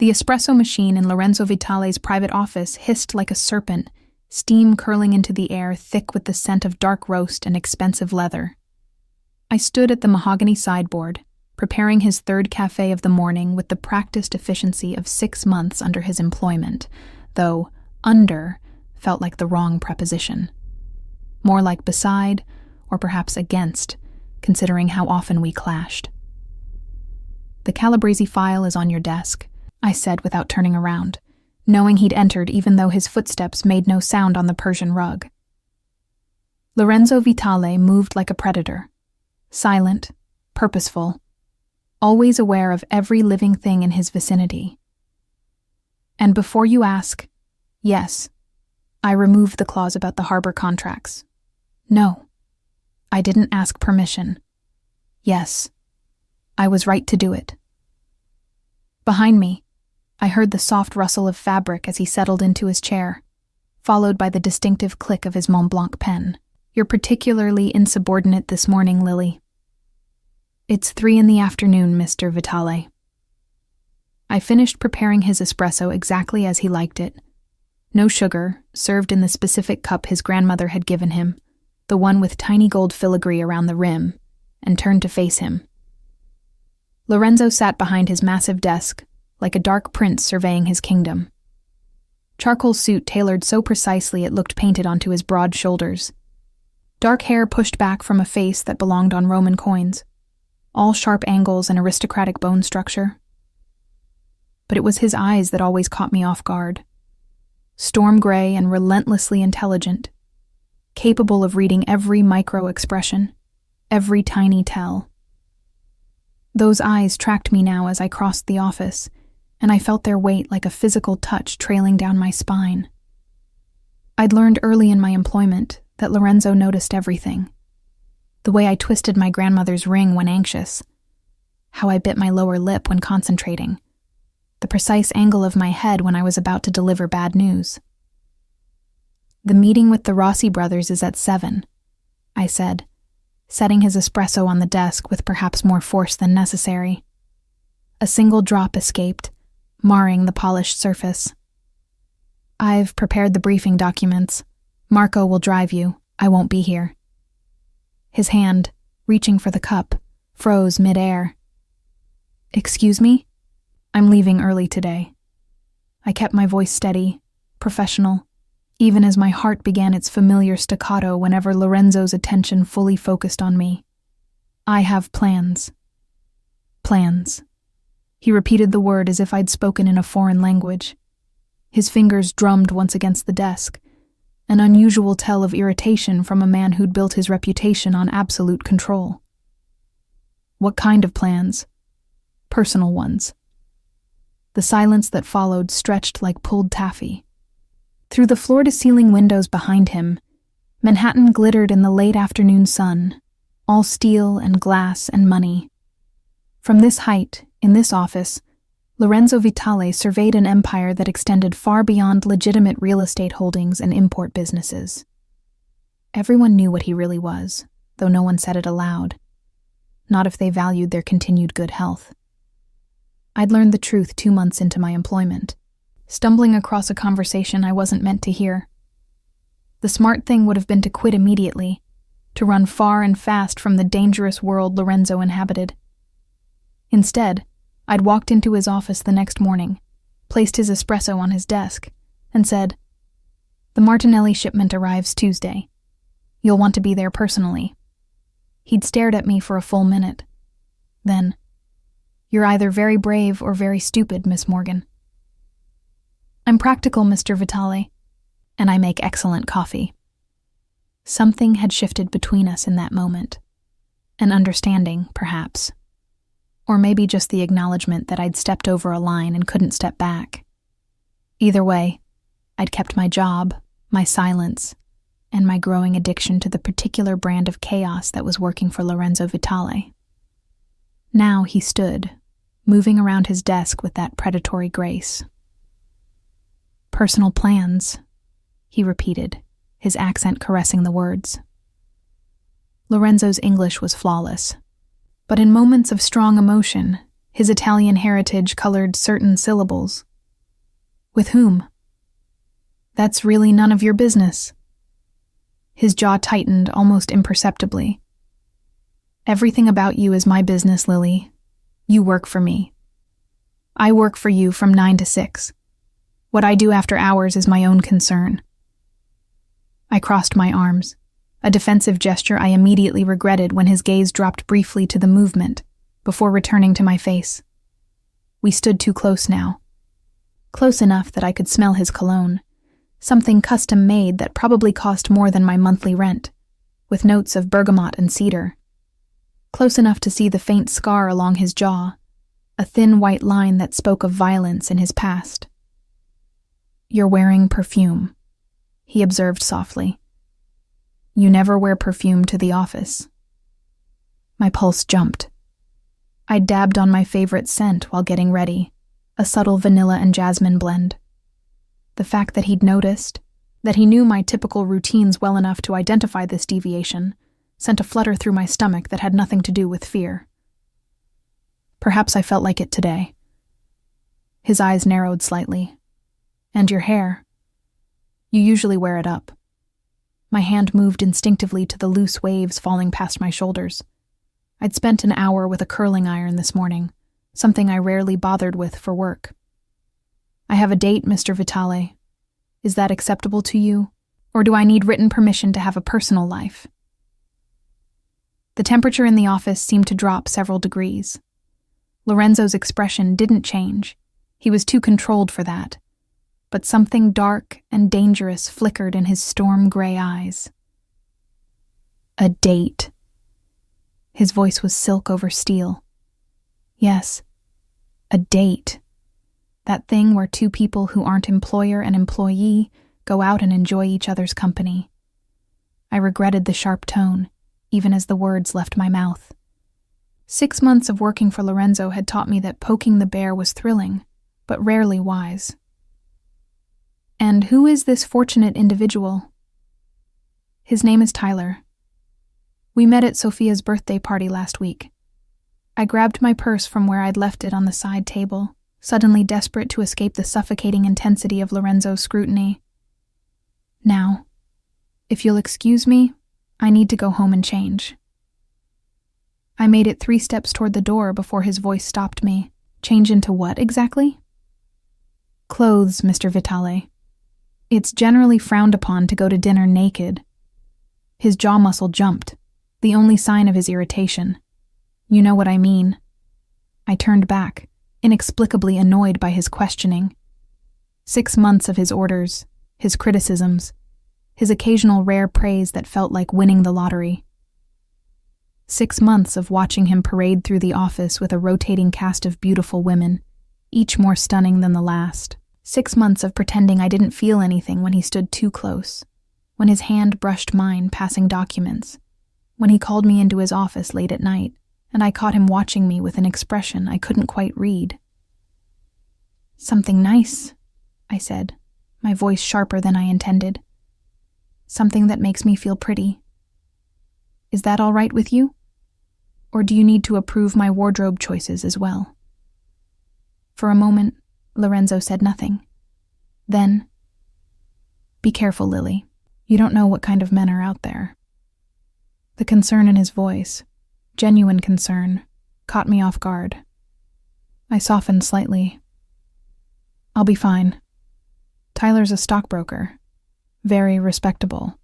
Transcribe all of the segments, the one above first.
The espresso machine in Lorenzo Vitale's private office hissed like a serpent, steam curling into the air thick with the scent of dark roast and expensive leather. I stood at the mahogany sideboard, preparing his third café of the morning with the practiced efficiency of 6 months under his employment, though under felt like the wrong preposition. More like beside, or perhaps against, considering how often we clashed. "The Calabrese file is on your desk," I said without turning around, knowing he'd entered even though his footsteps made no sound on the Persian rug. Lorenzo Vitale moved like a predator, silent, purposeful, always aware of every living thing in his vicinity. And before you ask, yes, I removed the clause about the harbor contracts. No, I didn't ask permission. Yes, I was right to do it. Behind me, I heard the soft rustle of fabric as he settled into his chair, followed by the distinctive click of his Mont Blanc pen. "You're particularly insubordinate this morning, Lily." "It's 3 in the afternoon, Mr. Vitale." I finished preparing his espresso exactly as he liked it. No sugar, served in the specific cup his grandmother had given him, the one with tiny gold filigree around the rim, and turned to face him. Lorenzo sat behind his massive desk, like a dark prince surveying his kingdom. Charcoal suit tailored so precisely it looked painted onto his broad shoulders. Dark hair pushed back from a face that belonged on Roman coins, all sharp angles and aristocratic bone structure. But it was his eyes that always caught me off guard. Storm gray and relentlessly intelligent, capable of reading every micro-expression, every tiny tell. Those eyes tracked me now as I crossed the office, and I felt their weight like a physical touch trailing down my spine. I'd learned early in my employment that Lorenzo noticed everything. The way I twisted my grandmother's ring when anxious, how I bit my lower lip when concentrating, the precise angle of my head when I was about to deliver bad news. "The meeting with the Rossi brothers is at 7, I said, setting his espresso on the desk with perhaps more force than necessary. A single drop escaped, marring the polished surface. "I've prepared the briefing documents. Marco will drive you. I won't be here." His hand, reaching for the cup, froze mid-air. "Excuse me? I'm leaving early today." I kept my voice steady, professional, even as my heart began its familiar staccato whenever Lorenzo's attention fully focused on me. "I have plans." Plans. He repeated the word as if I'd spoken in a foreign language. His fingers drummed once against the desk, an unusual tell of irritation from a man who'd built his reputation on absolute control. "What kind of plans?" "Personal ones." The silence that followed stretched like pulled taffy. Through the floor-to-ceiling windows behind him, Manhattan glittered in the late afternoon sun, all steel and glass and money. From this height, in this office, Lorenzo Vitale surveyed an empire that extended far beyond legitimate real estate holdings and import businesses. Everyone knew what he really was, though no one said it aloud. Not if they valued their continued good health. I'd learned the truth 2 months into my employment, stumbling across a conversation I wasn't meant to hear. The smart thing would have been to quit immediately, to run far and fast from the dangerous world Lorenzo inhabited. Instead, I'd walked into his office the next morning, placed his espresso on his desk, and said, "The Martinelli shipment arrives Tuesday. You'll want to be there personally." He'd stared at me for a full minute. Then, "You're either very brave or very stupid, Miss Morgan." "I'm practical, Mr. Vitale, and I make excellent coffee." Something had shifted between us in that moment. An understanding, perhaps. Or maybe just the acknowledgement that I'd stepped over a line and couldn't step back. Either way, I'd kept my job, my silence, and my growing addiction to the particular brand of chaos that was working for Lorenzo Vitale. Now he stood, moving around his desk with that predatory grace. "Personal plans," he repeated, his accent caressing the words. Lorenzo's English was flawless, but in moments of strong emotion, His Italian heritage colored certain syllables. With whom? That's really none of your business. His jaw tightened almost imperceptibly. Everything about you is my business, Lily. You work for me. I work for you from 9 to 6. What I do after hours is my own concern. I crossed my arms, a defensive gesture I immediately regretted when his gaze dropped briefly to the movement, before returning to my face. We stood too close now. Close enough that I could smell his cologne, something custom-made that probably cost more than my monthly rent, with notes of bergamot and cedar. Close enough to see the faint scar along his jaw, a thin white line that spoke of violence in his past. You're wearing perfume, he observed softly. You never wear perfume to the office. My pulse jumped. I dabbed on my favorite scent while getting ready, a subtle vanilla and jasmine blend. The fact that he'd noticed, that he knew my typical routines well enough to identify this deviation, sent a flutter through my stomach that had nothing to do with fear. Perhaps I felt like it today. His eyes narrowed slightly. And your hair? You usually wear it up. My hand moved instinctively to the loose waves falling past my shoulders. I'd spent an hour with a curling iron this morning, something I rarely bothered with for work. I have a date, Mr. Vitale. Is that acceptable to you, or do I need written permission to have a personal life? The temperature in the office seemed to drop several degrees. Lorenzo's expression didn't change. He was too controlled for that. But something dark and dangerous flickered in his storm-gray eyes. A date. His voice was silk over steel. Yes, a date. That thing where two people who aren't employer and employee go out and enjoy each other's company. I regretted the sharp tone, even as the words left my mouth. 6 months of working for Lorenzo had taught me that poking the bear was thrilling, but rarely wise. And who is this fortunate individual? His name is Tyler. We met at Sophia's birthday party last week. I grabbed my purse from where I'd left it on the side table, suddenly desperate to escape the suffocating intensity of Lorenzo's scrutiny. Now, if you'll excuse me, I need to go home and change. I made it 3 steps toward the door before his voice stopped me. Change into what exactly? Clothes, Mr. Vitale. It's generally frowned upon to go to dinner naked. His jaw muscle jumped, the only sign of his irritation. You know what I mean. I turned back, inexplicably annoyed by his questioning. 6 months of his orders, his criticisms, his occasional rare praise that felt like winning the lottery. 6 months of watching him parade through the office with a rotating cast of beautiful women, each more stunning than the last. 6 months of pretending I didn't feel anything when he stood too close, when his hand brushed mine passing documents, when he called me into his office late at night, and I caught him watching me with an expression I couldn't quite read. Something nice, I said, my voice sharper than I intended. Something that makes me feel pretty. Is that all right with you? Or do you need to approve my wardrobe choices as well? For a moment, Lorenzo said nothing. Then, be careful, Lily. You don't know what kind of men are out there. The concern in his voice, genuine concern, caught me off guard. I softened slightly. I'll be fine. Tyler's a stockbroker. Very respectable.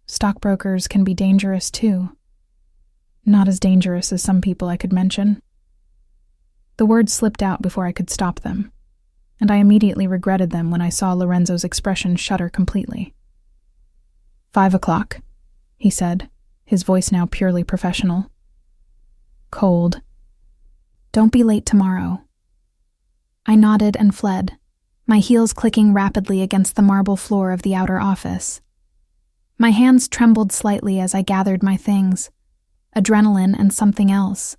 Stockbrokers can be dangerous too. Not as dangerous as some people I could mention. The words slipped out before I could stop them, and I immediately regretted them when I saw Lorenzo's expression shudder completely. 5 o'clock, he said, his voice now purely professional. Cold. Don't be late tomorrow. I nodded and fled, my heels clicking rapidly against the marble floor of the outer office. My hands trembled slightly as I gathered my things, adrenaline and something else,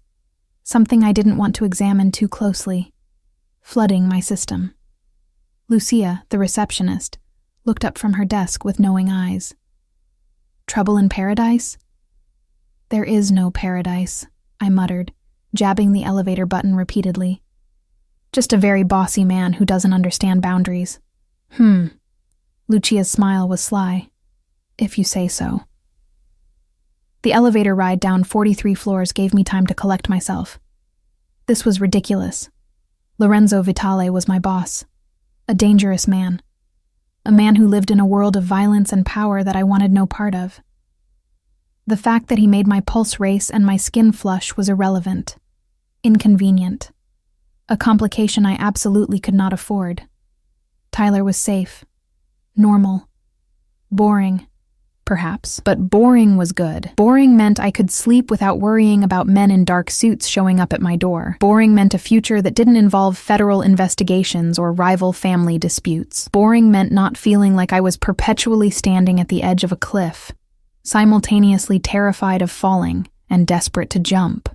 something I didn't want to examine too closely, flooding my system. Lucia, the receptionist, looked up from her desk with knowing eyes. Trouble in paradise? There is no paradise, I muttered, jabbing the elevator button repeatedly. Just a very bossy man who doesn't understand boundaries. Lucia's smile was sly. If you say so. The elevator ride down 43 floors gave me time to collect myself. This was ridiculous. Lorenzo Vitale was my boss. A dangerous man. A man who lived in a world of violence and power that I wanted no part of. The fact that he made my pulse race and my skin flush was irrelevant. Inconvenient. A complication I absolutely could not afford. Tyler was safe. Normal. Boring. Perhaps, but boring was good. Boring meant I could sleep without worrying about men in dark suits showing up at my door. Boring meant a future that didn't involve federal investigations or rival family disputes. Boring meant not feeling like I was perpetually standing at the edge of a cliff, simultaneously terrified of falling and desperate to jump.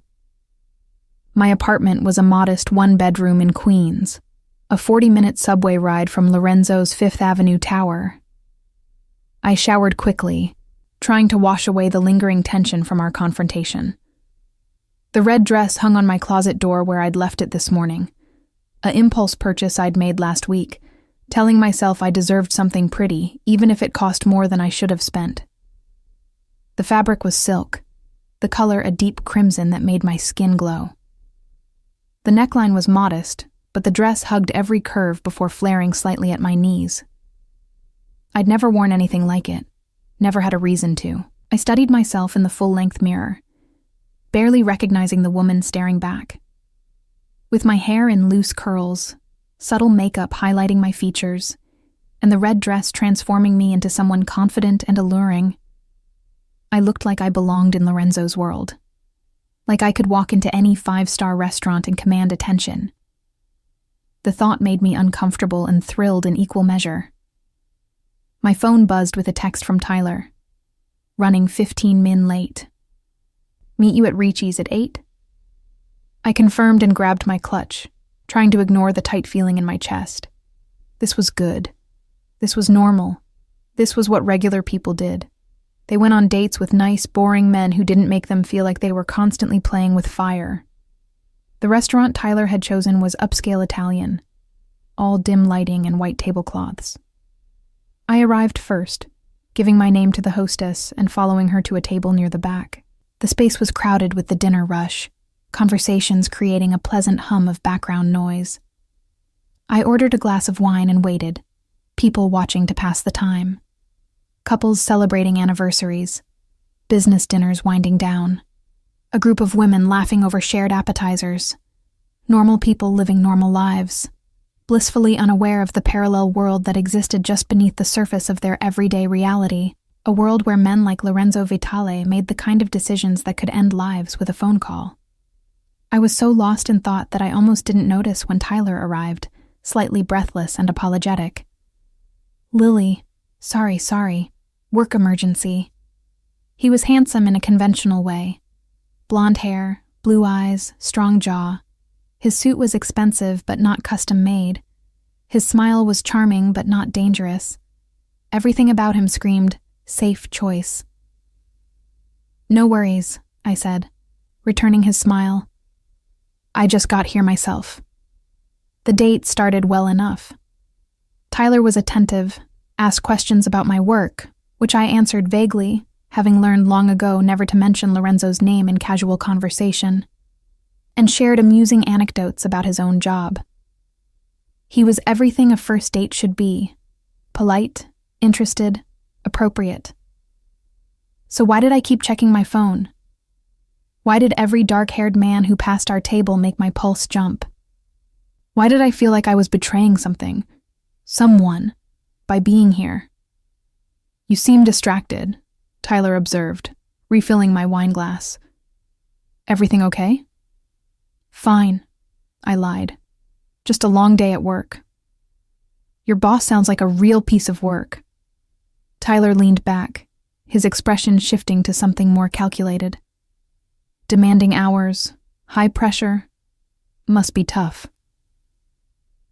My apartment was a modest one-bedroom in Queens, a 40-minute subway ride from Lorenzo's Fifth Avenue tower. I showered quickly, trying to wash away the lingering tension from our confrontation. The red dress hung on my closet door where I'd left it this morning, an impulse purchase I'd made last week, telling myself I deserved something pretty, even if it cost more than I should have spent. The fabric was silk, the color a deep crimson that made my skin glow. The neckline was modest, but the dress hugged every curve before flaring slightly at my knees. I'd never worn anything like it, never had a reason to. I studied myself in the full-length mirror, barely recognizing the woman staring back. With my hair in loose curls, subtle makeup highlighting my features, and the red dress transforming me into someone confident and alluring, I looked like I belonged in Lorenzo's world. Like I could walk into any 5-star restaurant and command attention. The thought made me uncomfortable and thrilled in equal measure. My phone buzzed with a text from Tyler. Running 15 min late. Meet you at Ricci's at 8? I confirmed and grabbed my clutch, trying to ignore the tight feeling in my chest. This was good. This was normal. This was what regular people did. They went on dates with nice, boring men who didn't make them feel like they were constantly playing with fire. The restaurant Tyler had chosen was upscale Italian, all dim lighting and white tablecloths. I arrived first, giving my name to the hostess and following her to a table near the back. The space was crowded with the dinner rush, conversations creating a pleasant hum of background noise. I ordered a glass of wine and waited, people watching to pass the time. Couples celebrating anniversaries, business dinners winding down, a group of women laughing over shared appetizers, normal people living normal lives, blissfully unaware of the parallel world that existed just beneath the surface of their everyday reality, a world where men like Lorenzo Vitale made the kind of decisions that could end lives with a phone call. I was so lost in thought that I almost didn't notice when Tyler arrived, slightly breathless and apologetic. Lily, sorry, work emergency. He was handsome in a conventional way. Blonde hair, blue eyes, strong jaw. His suit was expensive but not custom-made. His smile was charming but not dangerous. Everything about him screamed, safe choice. No worries, I said, returning his smile. I just got here myself. The date started well enough. Tyler was attentive, asked questions about my work, which I answered vaguely, having learned long ago never to mention Lorenzo's name in casual conversation, and shared amusing anecdotes about his own job. He was everything a first date should be: polite, interested, appropriate. So why did I keep checking my phone? Why did every dark-haired man who passed our table make my pulse jump? Why did I feel like I was betraying something, someone, by being here? You seem distracted, Tyler observed, refilling my wine glass. Everything okay? Fine, I lied. Just a long day at work. Your boss sounds like a real piece of work. Tyler leaned back, his expression shifting to something more calculated. Demanding hours, high pressure, must be tough.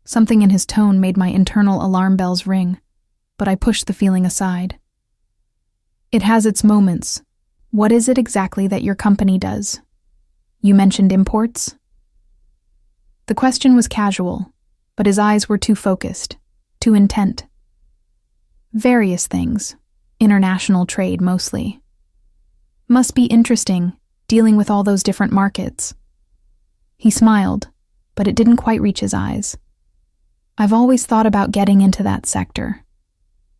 Something in his tone made my internal alarm bells ring, but I pushed the feeling aside. It has its moments. What is it exactly that your company does? You mentioned imports? The question was casual, but his eyes were too focused, too intent. Various things, international trade mostly. Must be interesting, dealing with all those different markets. He smiled, but it didn't quite reach his eyes. I've always thought about getting into that sector.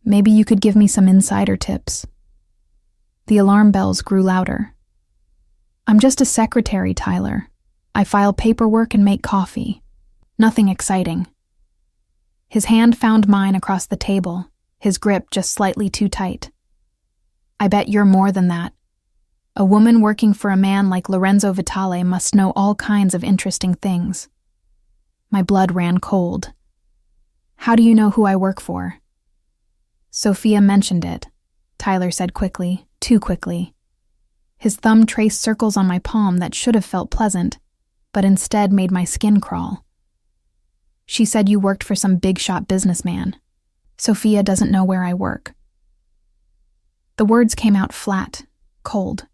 Maybe you could give me some insider tips. The alarm bells grew louder. I'm just a secretary, Tyler. I file paperwork and make coffee. Nothing exciting. His hand found mine across the table, his grip just slightly too tight. I bet you're more than that. A woman working for a man like Lorenzo Vitale must know all kinds of interesting things. My blood ran cold. How do you know who I work for? Sophia mentioned it, Tyler said quickly, too quickly. His thumb traced circles on my palm that should have felt pleasant, but instead made my skin crawl. She said you worked for some big-shot businessman. Sophia doesn't know where I work. The words came out flat, cold.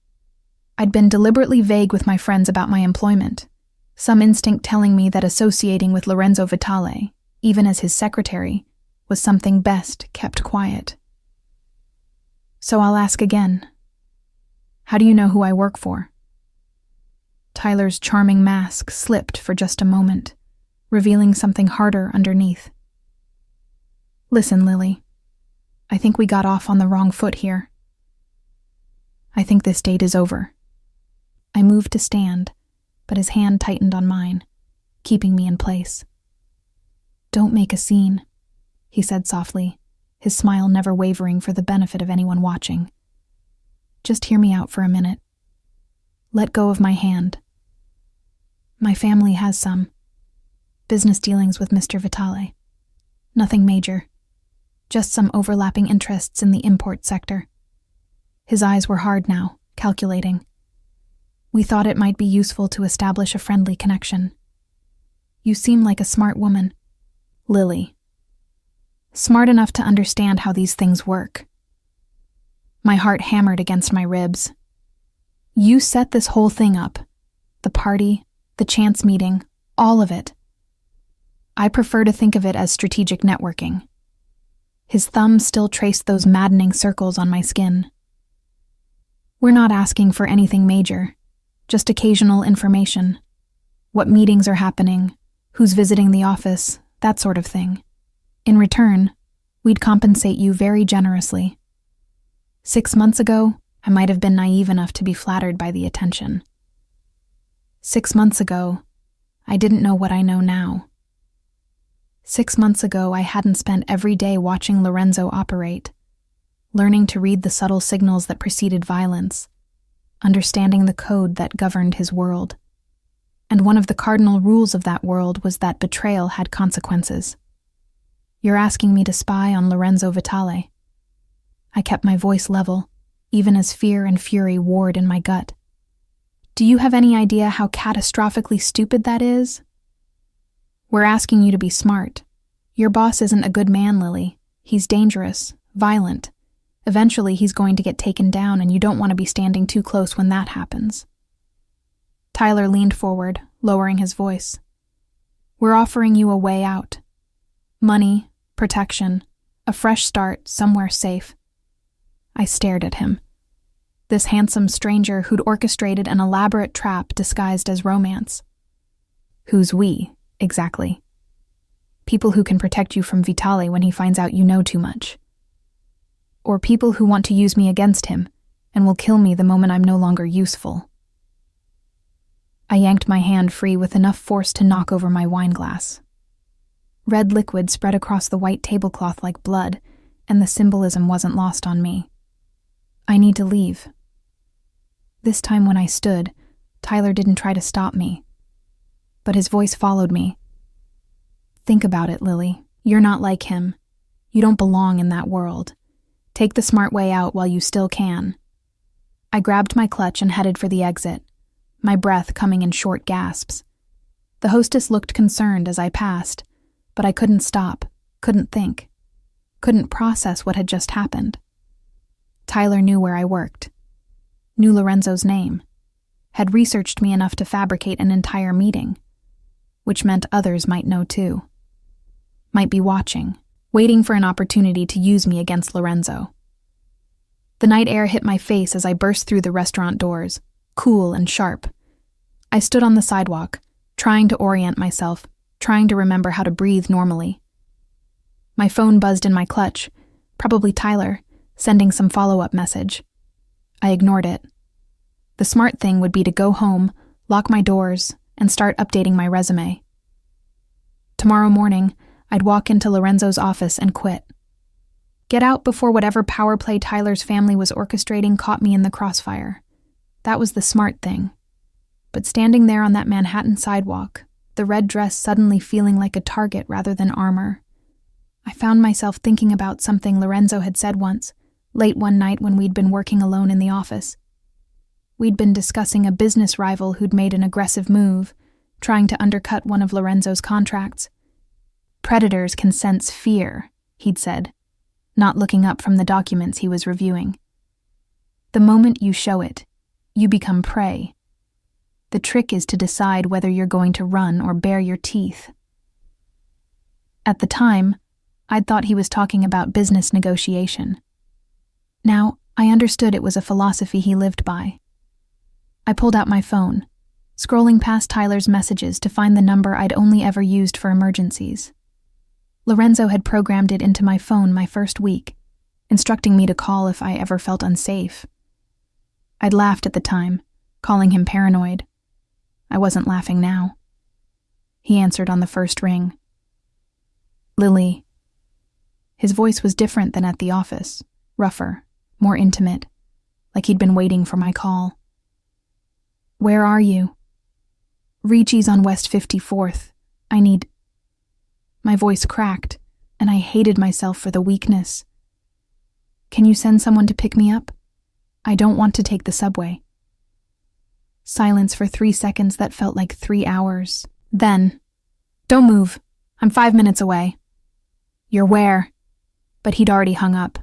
I'd been deliberately vague with my friends about my employment, some instinct telling me that associating with Lorenzo Vitale, even as his secretary, was something best kept quiet. So I'll ask again. How do you know who I work for? Tyler's charming mask slipped for just a moment, revealing something harder underneath. Listen, Lily. I think we got off on the wrong foot here. I think this date is over. I moved to stand, but his hand tightened on mine, keeping me in place. Don't make a scene, he said softly, his smile never wavering for the benefit of anyone watching. Just hear me out for a minute. Let go of my hand. My family has some business dealings with Mr. Vitale. Nothing major. Just some overlapping interests in the import sector. His eyes were hard now, calculating. We thought it might be useful to establish a friendly connection. You seem like a smart woman. Lily. Smart enough to understand how these things work. My heart hammered against my ribs. You set this whole thing up. The party, the chance meeting, all of it. I prefer to think of it as strategic networking. His thumb still traced those maddening circles on my skin. We're not asking for anything major, just occasional information. What meetings are happening, who's visiting the office, that sort of thing. In return, we'd compensate you very generously. 6 months ago, I might have been naive enough to be flattered by the attention. 6 months ago, I didn't know what I know now. 6 months ago, I hadn't spent every day watching Lorenzo operate, learning to read the subtle signals that preceded violence, understanding the code that governed his world. And one of the cardinal rules of that world was that betrayal had consequences. You're asking me to spy on Lorenzo Vitale. I kept my voice level, even as fear and fury warred in my gut. Do you have any idea how catastrophically stupid that is? We're asking you to be smart. Your boss isn't a good man, Lily. He's dangerous, violent. Eventually, he's going to get taken down, and you don't want to be standing too close when that happens. Tyler leaned forward, lowering his voice. We're offering you a way out. Money, protection, a fresh start, somewhere safe. I stared at him. This handsome stranger who'd orchestrated an elaborate trap disguised as romance. Who's we, exactly? People who can protect you from Vitale when he finds out you know too much. Or people who want to use me against him and will kill me the moment I'm no longer useful. I yanked my hand free with enough force to knock over my wine glass. Red liquid spread across the white tablecloth like blood, and the symbolism wasn't lost on me. I need to leave. This time when I stood, Tyler didn't try to stop me, but his voice followed me. Think about it, Lily. You're not like him. You don't belong in that world. Take the smart way out while you still can. I grabbed my clutch and headed for the exit, my breath coming in short gasps. The hostess looked concerned as I passed, but I couldn't stop, couldn't think, couldn't process what had just happened. Tyler knew where I worked, knew Lorenzo's name. had researched me enough to fabricate an entire meeting, which meant others might know too. Might be watching, waiting for an opportunity to use me against Lorenzo. The night air hit my face as I burst through the restaurant doors, cool and sharp. I stood on the sidewalk, trying to orient myself, trying to remember how to breathe normally. My phone buzzed in my clutch, probably Tyler, sending some follow-up message. I ignored it. The smart thing would be to go home, lock my doors, and start updating my resume. Tomorrow morning, I'd walk into Lorenzo's office and quit. Get out before whatever power play Tyler's family was orchestrating caught me in the crossfire. That was the smart thing. But standing there on that Manhattan sidewalk, the red dress suddenly feeling like a target rather than armor, I found myself thinking about something Lorenzo had said once, late one night when we'd been working alone in the office. We'd been discussing a business rival who'd made an aggressive move, trying to undercut one of Lorenzo's contracts. Predators can sense fear, he'd said, not looking up from the documents he was reviewing. The moment you show it, you become prey. The trick is to decide whether you're going to run or bare your teeth. At the time, I'd thought he was talking about business negotiation. Now, I understood it was a philosophy he lived by. I pulled out my phone, scrolling past Tyler's messages to find the number I'd only ever used for emergencies. Lorenzo had programmed it into my phone my first week, instructing me to call if I ever felt unsafe. I'd laughed at the time, calling him paranoid. I wasn't laughing now. He answered on the first ring. Lily. His voice was different than at the office, rougher, more intimate, like he'd been waiting for my call. Where are you? Ricci's on West 54th. I need... My voice cracked, and I hated myself for the weakness. Can you send someone to pick me up? I don't want to take the subway. Silence for 3 seconds that felt like 3 hours. Then, don't move. I'm 5 minutes away. You're where? But he'd already hung up.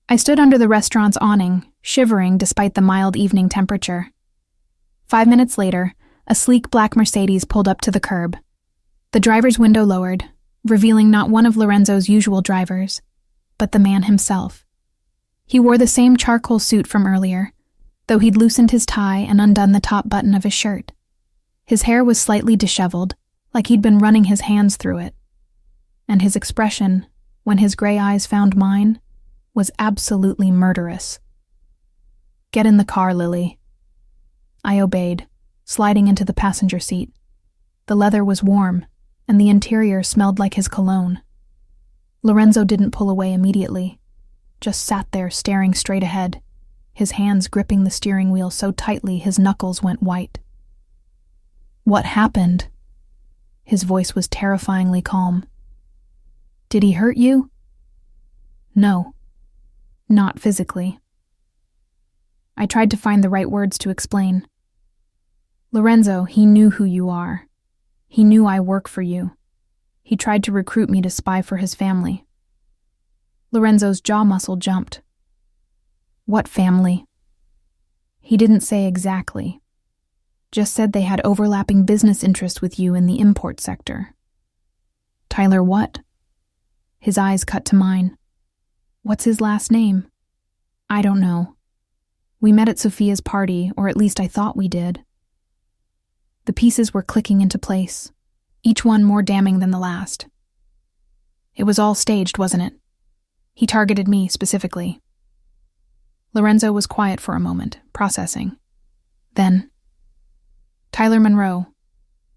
I stood under the restaurant's awning, shivering despite the mild evening temperature. 5 minutes later, a sleek black Mercedes pulled up to the curb. The driver's window lowered, revealing not one of Lorenzo's usual drivers, but the man himself. He wore the same charcoal suit from earlier, though he'd loosened his tie and undone the top button of his shirt. His hair was slightly disheveled, like he'd been running his hands through it. And his expression, when his gray eyes found mine, was absolutely murderous. Get in the car, Lily. I obeyed, sliding into the passenger seat. The leather was warm, and the interior smelled like his cologne. Lorenzo didn't pull away immediately, just sat there staring straight ahead, his hands gripping the steering wheel so tightly his knuckles went white. What happened? His voice was terrifyingly calm. Did he hurt you? No, not physically. I tried to find the right words to explain. Lorenzo, he knew who you are. He knew I work for you. He tried to recruit me to spy for his family. Lorenzo's jaw muscle jumped. What family? He didn't say exactly. Just said they had overlapping business interests with you in the import sector. Tyler what? His eyes cut to mine. What's his last name? I don't know. We met at Sophia's party, or at least I thought we did. The pieces were clicking into place, each one more damning than the last. It was all staged, wasn't it? He targeted me specifically. Lorenzo was quiet for a moment, processing. Then, Tyler Monroe,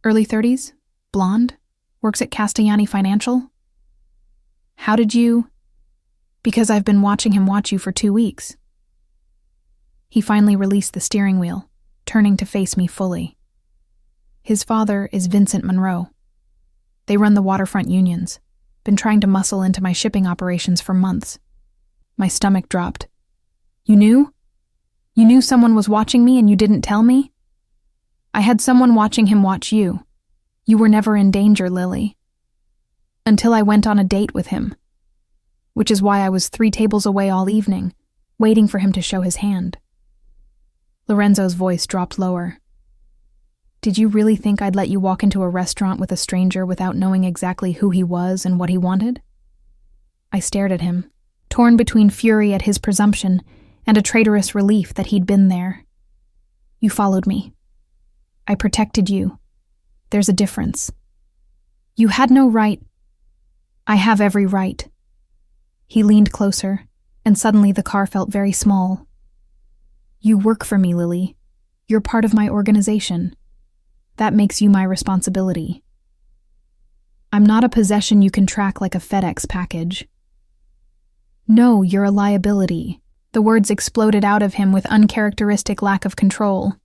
early 30s, blonde, works at Castellani Financial. How did you... Because I've been watching him watch you for 2 weeks. He finally released the steering wheel, turning to face me fully. His father is Vincent Monroe. They run the waterfront unions, been trying to muscle into my shipping operations for months. My stomach dropped. You knew? You knew someone was watching me and you didn't tell me? I had someone watching him watch you. You were never in danger, Lily. Until I went on a date with him. Which is why I was 3 tables away all evening, waiting for him to show his hand. Lorenzo's voice dropped lower. Did you really think I'd let you walk into a restaurant with a stranger without knowing exactly who he was and what he wanted? I stared at him, torn between fury at his presumption and a traitorous relief that he'd been there. You followed me. I protected you. There's a difference. You had no right. I have every right. He leaned closer, and suddenly the car felt very small. You work for me, Lily. You're part of my organization. That makes you my responsibility. I'm not a possession you can track like a FedEx package. No, you're a liability. The words exploded out of him with uncharacteristic lack of control.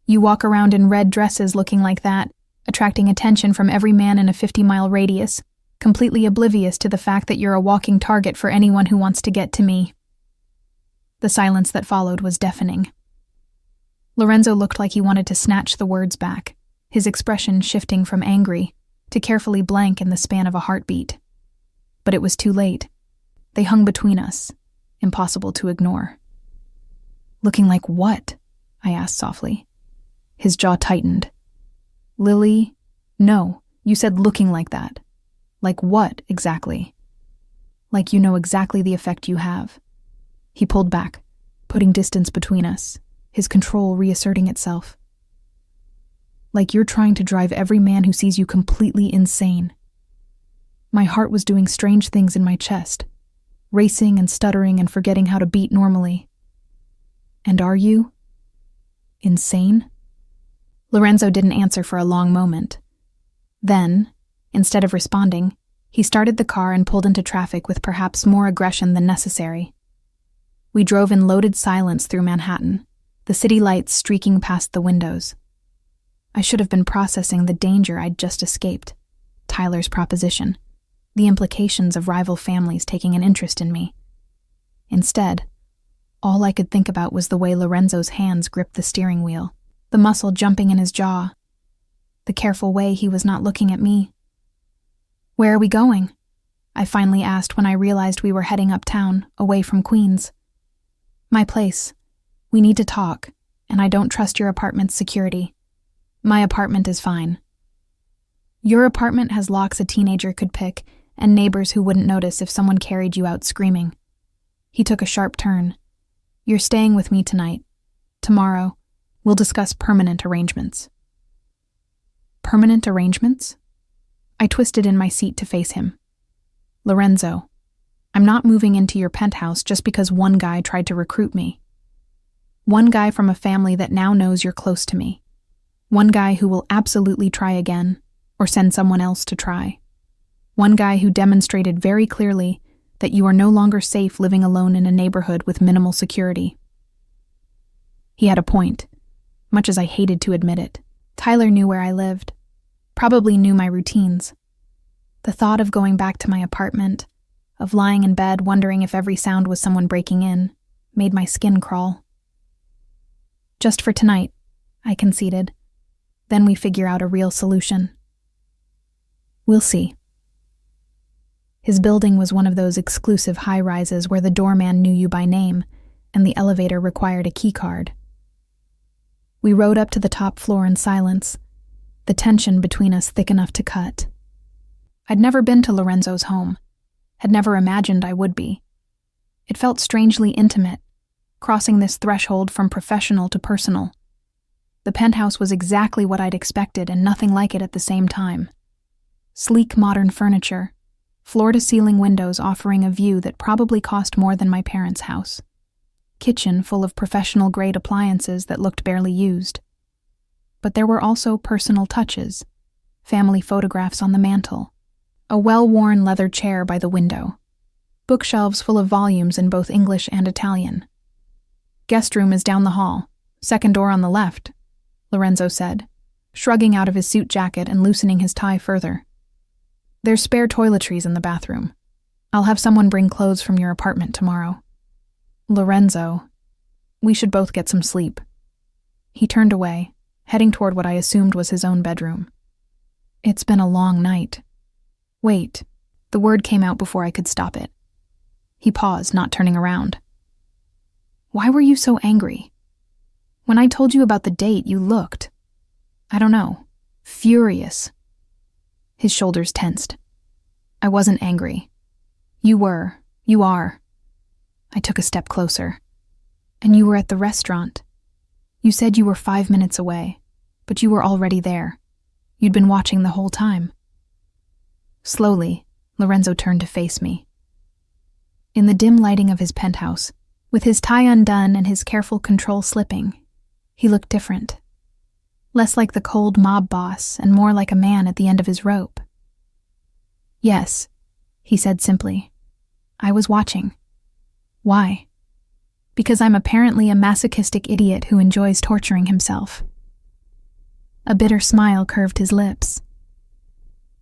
You walk around in red dresses looking like that, attracting attention from every man in a 50-mile radius, completely oblivious to the fact that you're a walking target for anyone who wants to get to me. The silence that followed was deafening. Lorenzo looked like he wanted to snatch the words back, his expression shifting from angry to carefully blank in the span of a heartbeat. But it was too late. They hung between us, impossible to ignore. Looking like what? I asked softly. His jaw tightened. Lily? No, you said looking like that. Like what, exactly? Like you know exactly the effect you have. He pulled back, putting distance between us, his control reasserting itself. Like you're trying to drive every man who sees you completely insane. My heart was doing strange things in my chest, racing and stuttering and forgetting how to beat normally. And are you? Insane? Lorenzo didn't answer for a long moment. Then, instead of responding, he started the car and pulled into traffic with perhaps more aggression than necessary. We drove in loaded silence through Manhattan, the city lights streaking past the windows. I should have been processing the danger I'd just escaped, Tyler's proposition, the implications of rival families taking an interest in me. Instead, all I could think about was the way Lorenzo's hands gripped the steering wheel, the muscle jumping in his jaw, the careful way he was not looking at me. Where are we going? I finally asked when I realized we were heading uptown, away from Queens. My place. We need to talk, and I don't trust your apartment's security. My apartment is fine. Your apartment has locks a teenager could pick, and neighbors who wouldn't notice if someone carried you out screaming. He took a sharp turn. You're staying with me tonight. Tomorrow, we'll discuss permanent arrangements. Permanent arrangements? I twisted in my seat to face him. Lorenzo, I'm not moving into your penthouse just because one guy tried to recruit me. One guy from a family that now knows you're close to me. One guy who will absolutely try again, or send someone else to try. One guy who demonstrated very clearly that you are no longer safe living alone in a neighborhood with minimal security. He had a point, much as I hated to admit it. Tyler knew where I lived, probably knew my routines. The thought of going back to my apartment, of lying in bed wondering if every sound was someone breaking in, made my skin crawl. Just for tonight, I conceded. Then we figure out a real solution. We'll see. His building was one of those exclusive high-rises where the doorman knew you by name, and the elevator required a keycard. We rode up to the top floor in silence, the tension between us thick enough to cut. I'd never been to Lorenzo's home, had never imagined I would be. It felt strangely intimate, crossing this threshold from professional to personal. The penthouse was exactly what I'd expected and nothing like it at the same time. Sleek modern furniture, floor-to-ceiling windows offering a view that probably cost more than my parents' house. Kitchen full of professional-grade appliances that looked barely used. But there were also personal touches, family photographs on the mantel, a well-worn leather chair by the window, bookshelves full of volumes in both English and Italian. Guest room is down the hall, second door on the left, Lorenzo said, shrugging out of his suit jacket and loosening his tie further. There's spare toiletries in the bathroom. I'll have someone bring clothes from your apartment tomorrow. Lorenzo, we should both get some sleep. He turned away, heading toward what I assumed was his own bedroom. It's been a long night. Wait, the word came out before I could stop it. He paused, not turning around. Why were you so angry? When I told you about the date, you looked, I don't know, furious. His shoulders tensed. I wasn't angry. You were. You are. I took a step closer. And you were at the restaurant. You said you were 5 minutes away, but you were already there. You'd been watching the whole time. Slowly, Lorenzo turned to face me. In the dim lighting of his penthouse, with his tie undone and his careful control slipping, he looked different. Less like the cold mob boss and more like a man at the end of his rope. Yes, he said simply. I was watching. Why? Because I'm apparently a masochistic idiot who enjoys torturing himself. A bitter smile curved his lips.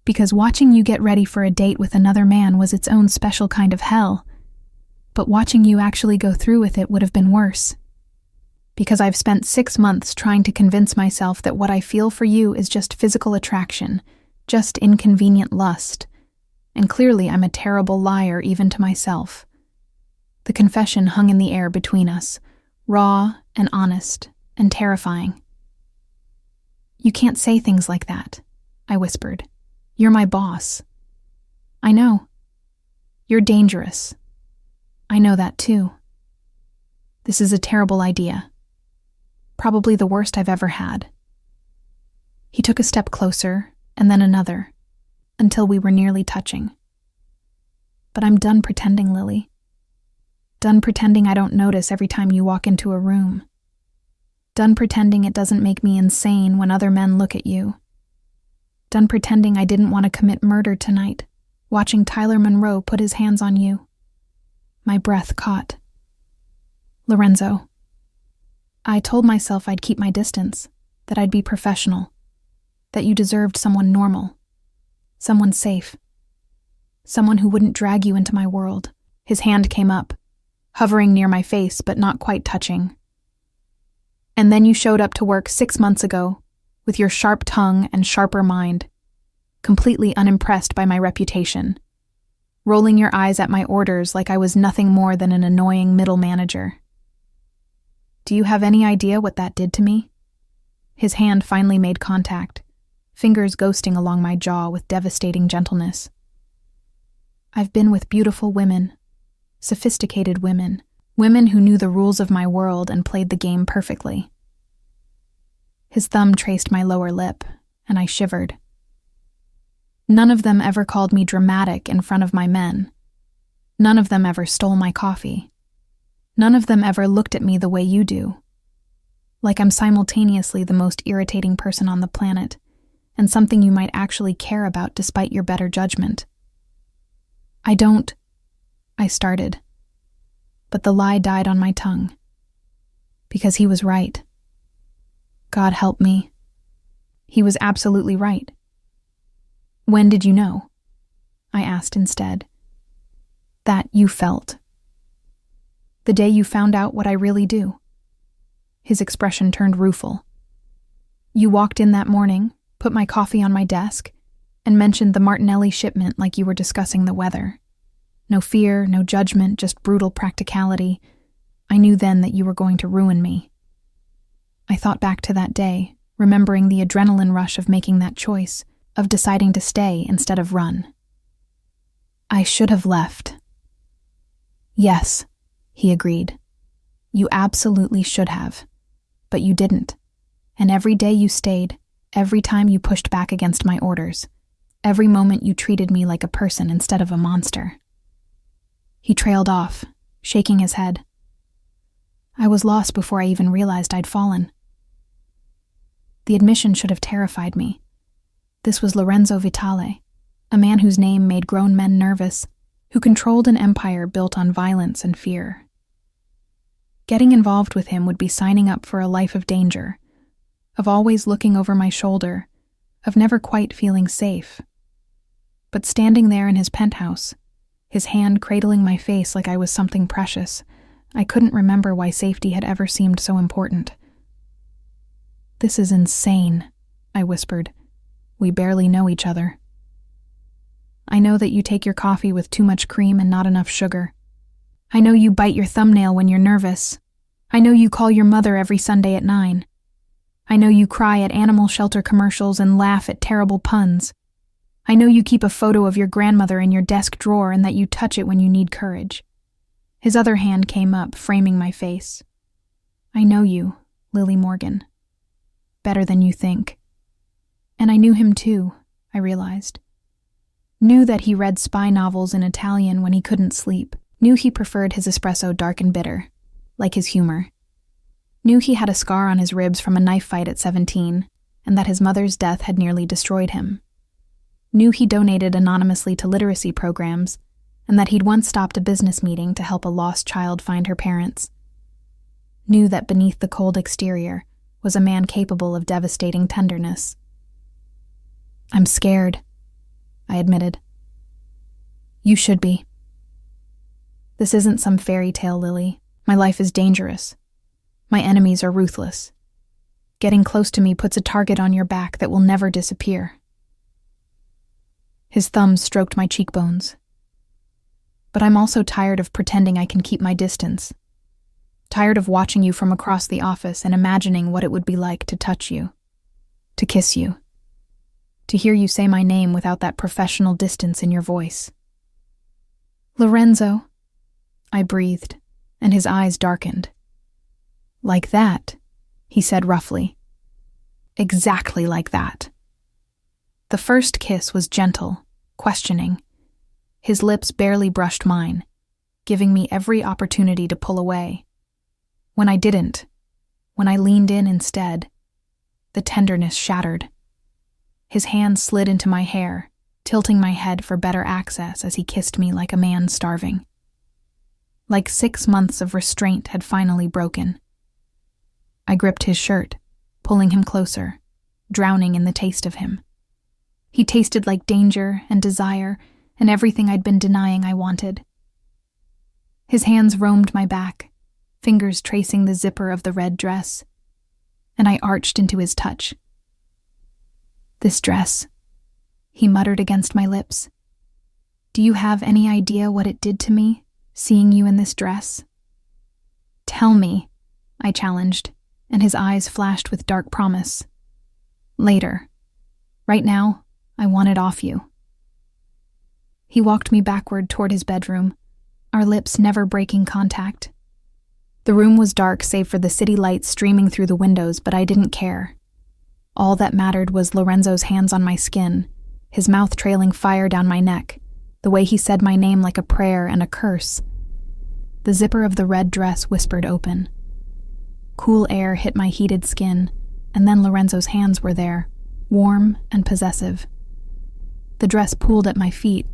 Because watching you get ready for a date with another man was its own special kind of hell, but watching you actually go through with it would have been worse. Because I've spent 6 months trying to convince myself that what I feel for you is just physical attraction, just inconvenient lust, and clearly I'm a terrible liar even to myself. The confession hung in the air between us, raw and honest and terrifying. You can't say things like that, I whispered. You're my boss. I know. You're dangerous. I know that too. This is a terrible idea. Probably the worst I've ever had. He took a step closer, and then another, until we were nearly touching. But I'm done pretending, Lily. Done pretending I don't notice every time you walk into a room. Done pretending it doesn't make me insane when other men look at you. Done pretending I didn't want to commit murder tonight, watching Tyler Monroe put his hands on you. My breath caught. Lorenzo. I told myself I'd keep my distance, that I'd be professional, that you deserved someone normal, someone safe, someone who wouldn't drag you into my world. His hand came up, hovering near my face but not quite touching. And then you showed up to work 6 months ago, with your sharp tongue and sharper mind, completely unimpressed by my reputation, rolling your eyes at my orders like I was nothing more than an annoying middle manager. Do you have any idea what that did to me? His hand finally made contact, fingers ghosting along my jaw with devastating gentleness. I've been with beautiful women, sophisticated women, women who knew the rules of my world and played the game perfectly. His thumb traced my lower lip, and I shivered. None of them ever called me dramatic in front of my men. None of them ever stole my coffee. None of them ever looked at me the way you do. Like I'm simultaneously the most irritating person on the planet, and something you might actually care about despite your better judgment. I started. But the lie died on my tongue. Because he was right. God help me. He was absolutely right. When did you know? I asked instead. That you felt. The day you found out what I really do. His expression turned rueful. You walked in that morning, put my coffee on my desk, and mentioned the Martinelli shipment like you were discussing the weather. No fear, no judgment, just brutal practicality. I knew then that you were going to ruin me. I thought back to that day, remembering the adrenaline rush of making that choice, of deciding to stay instead of run. I should have left. Yes, he agreed. You absolutely should have. But you didn't. And every day you stayed, every time you pushed back against my orders, every moment you treated me like a person instead of a monster. He trailed off, shaking his head. I was lost before I even realized I'd fallen. The admission should have terrified me. This was Lorenzo Vitale, a man whose name made grown men nervous, who controlled an empire built on violence and fear. Getting involved with him would be signing up for a life of danger, of always looking over my shoulder, of never quite feeling safe. But standing there in his penthouse, his hand cradling my face like I was something precious, I couldn't remember why safety had ever seemed so important. This is insane, I whispered. We barely know each other. I know that you take your coffee with too much cream and not enough sugar. I know you bite your thumbnail when you're nervous. I know you call your mother every Sunday at 9. I know you cry at animal shelter commercials and laugh at terrible puns. I know you keep a photo of your grandmother in your desk drawer and that you touch it when you need courage. His other hand came up, framing my face. I know you, Lily Morgan. Better than you think. And I knew him too, I realized. Knew that he read spy novels in Italian when he couldn't sleep. Knew he preferred his espresso dark and bitter, like his humor. Knew he had a scar on his ribs from a knife fight at 17, and that his mother's death had nearly destroyed him. Knew he donated anonymously to literacy programs, and that he'd once stopped a business meeting to help a lost child find her parents. Knew that beneath the cold exterior was a man capable of devastating tenderness. I'm scared, I admitted. You should be. This isn't some fairy tale, Lily. My life is dangerous. My enemies are ruthless. Getting close to me puts a target on your back that will never disappear. His thumbs stroked my cheekbones. But I'm also tired of pretending I can keep my distance. Tired of watching you from across the office and imagining what it would be like to touch you, to kiss you, to hear you say my name without that professional distance in your voice. Lorenzo, I breathed, and his eyes darkened. Like that, he said roughly. Exactly like that. The first kiss was gentle, questioning. His lips barely brushed mine, giving me every opportunity to pull away. When I didn't, when I leaned in instead, the tenderness shattered. His hand slid into my hair, tilting my head for better access as he kissed me like a man starving. Like 6 months of restraint had finally broken. I gripped his shirt, pulling him closer, drowning in the taste of him. He tasted like danger and desire and everything I'd been denying I wanted. His hands roamed my back, fingers tracing the zipper of the red dress, and I arched into his touch. This dress, he muttered against my lips. Do you have any idea what it did to me, seeing you in this dress? Tell me, I challenged, and his eyes flashed with dark promise. Later. Right now, I want it off you. He walked me backward toward his bedroom, our lips never breaking contact. The room was dark save for the city lights streaming through the windows, but I didn't care. All that mattered was Lorenzo's hands on my skin, his mouth trailing fire down my neck, the way he said my name like a prayer and a curse. The zipper of the red dress whispered open. Cool air hit my heated skin, and then Lorenzo's hands were there, warm and possessive. The dress pulled at my feet,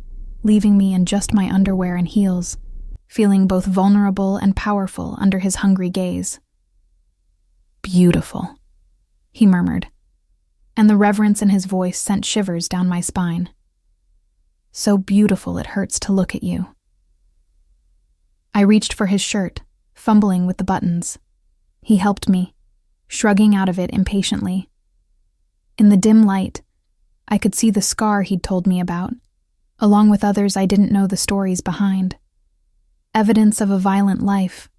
leaving me in just my underwear and heels, feeling both vulnerable and powerful under his hungry gaze. Beautiful, he murmured, and the reverence in his voice sent shivers down my spine. So beautiful it hurts to look at you. I reached for his shirt, fumbling with the buttons. He helped me, shrugging out of it impatiently. In the dim light, I could see the scar he'd told me about, along with others I didn't know the stories behind. Evidence of a violent life,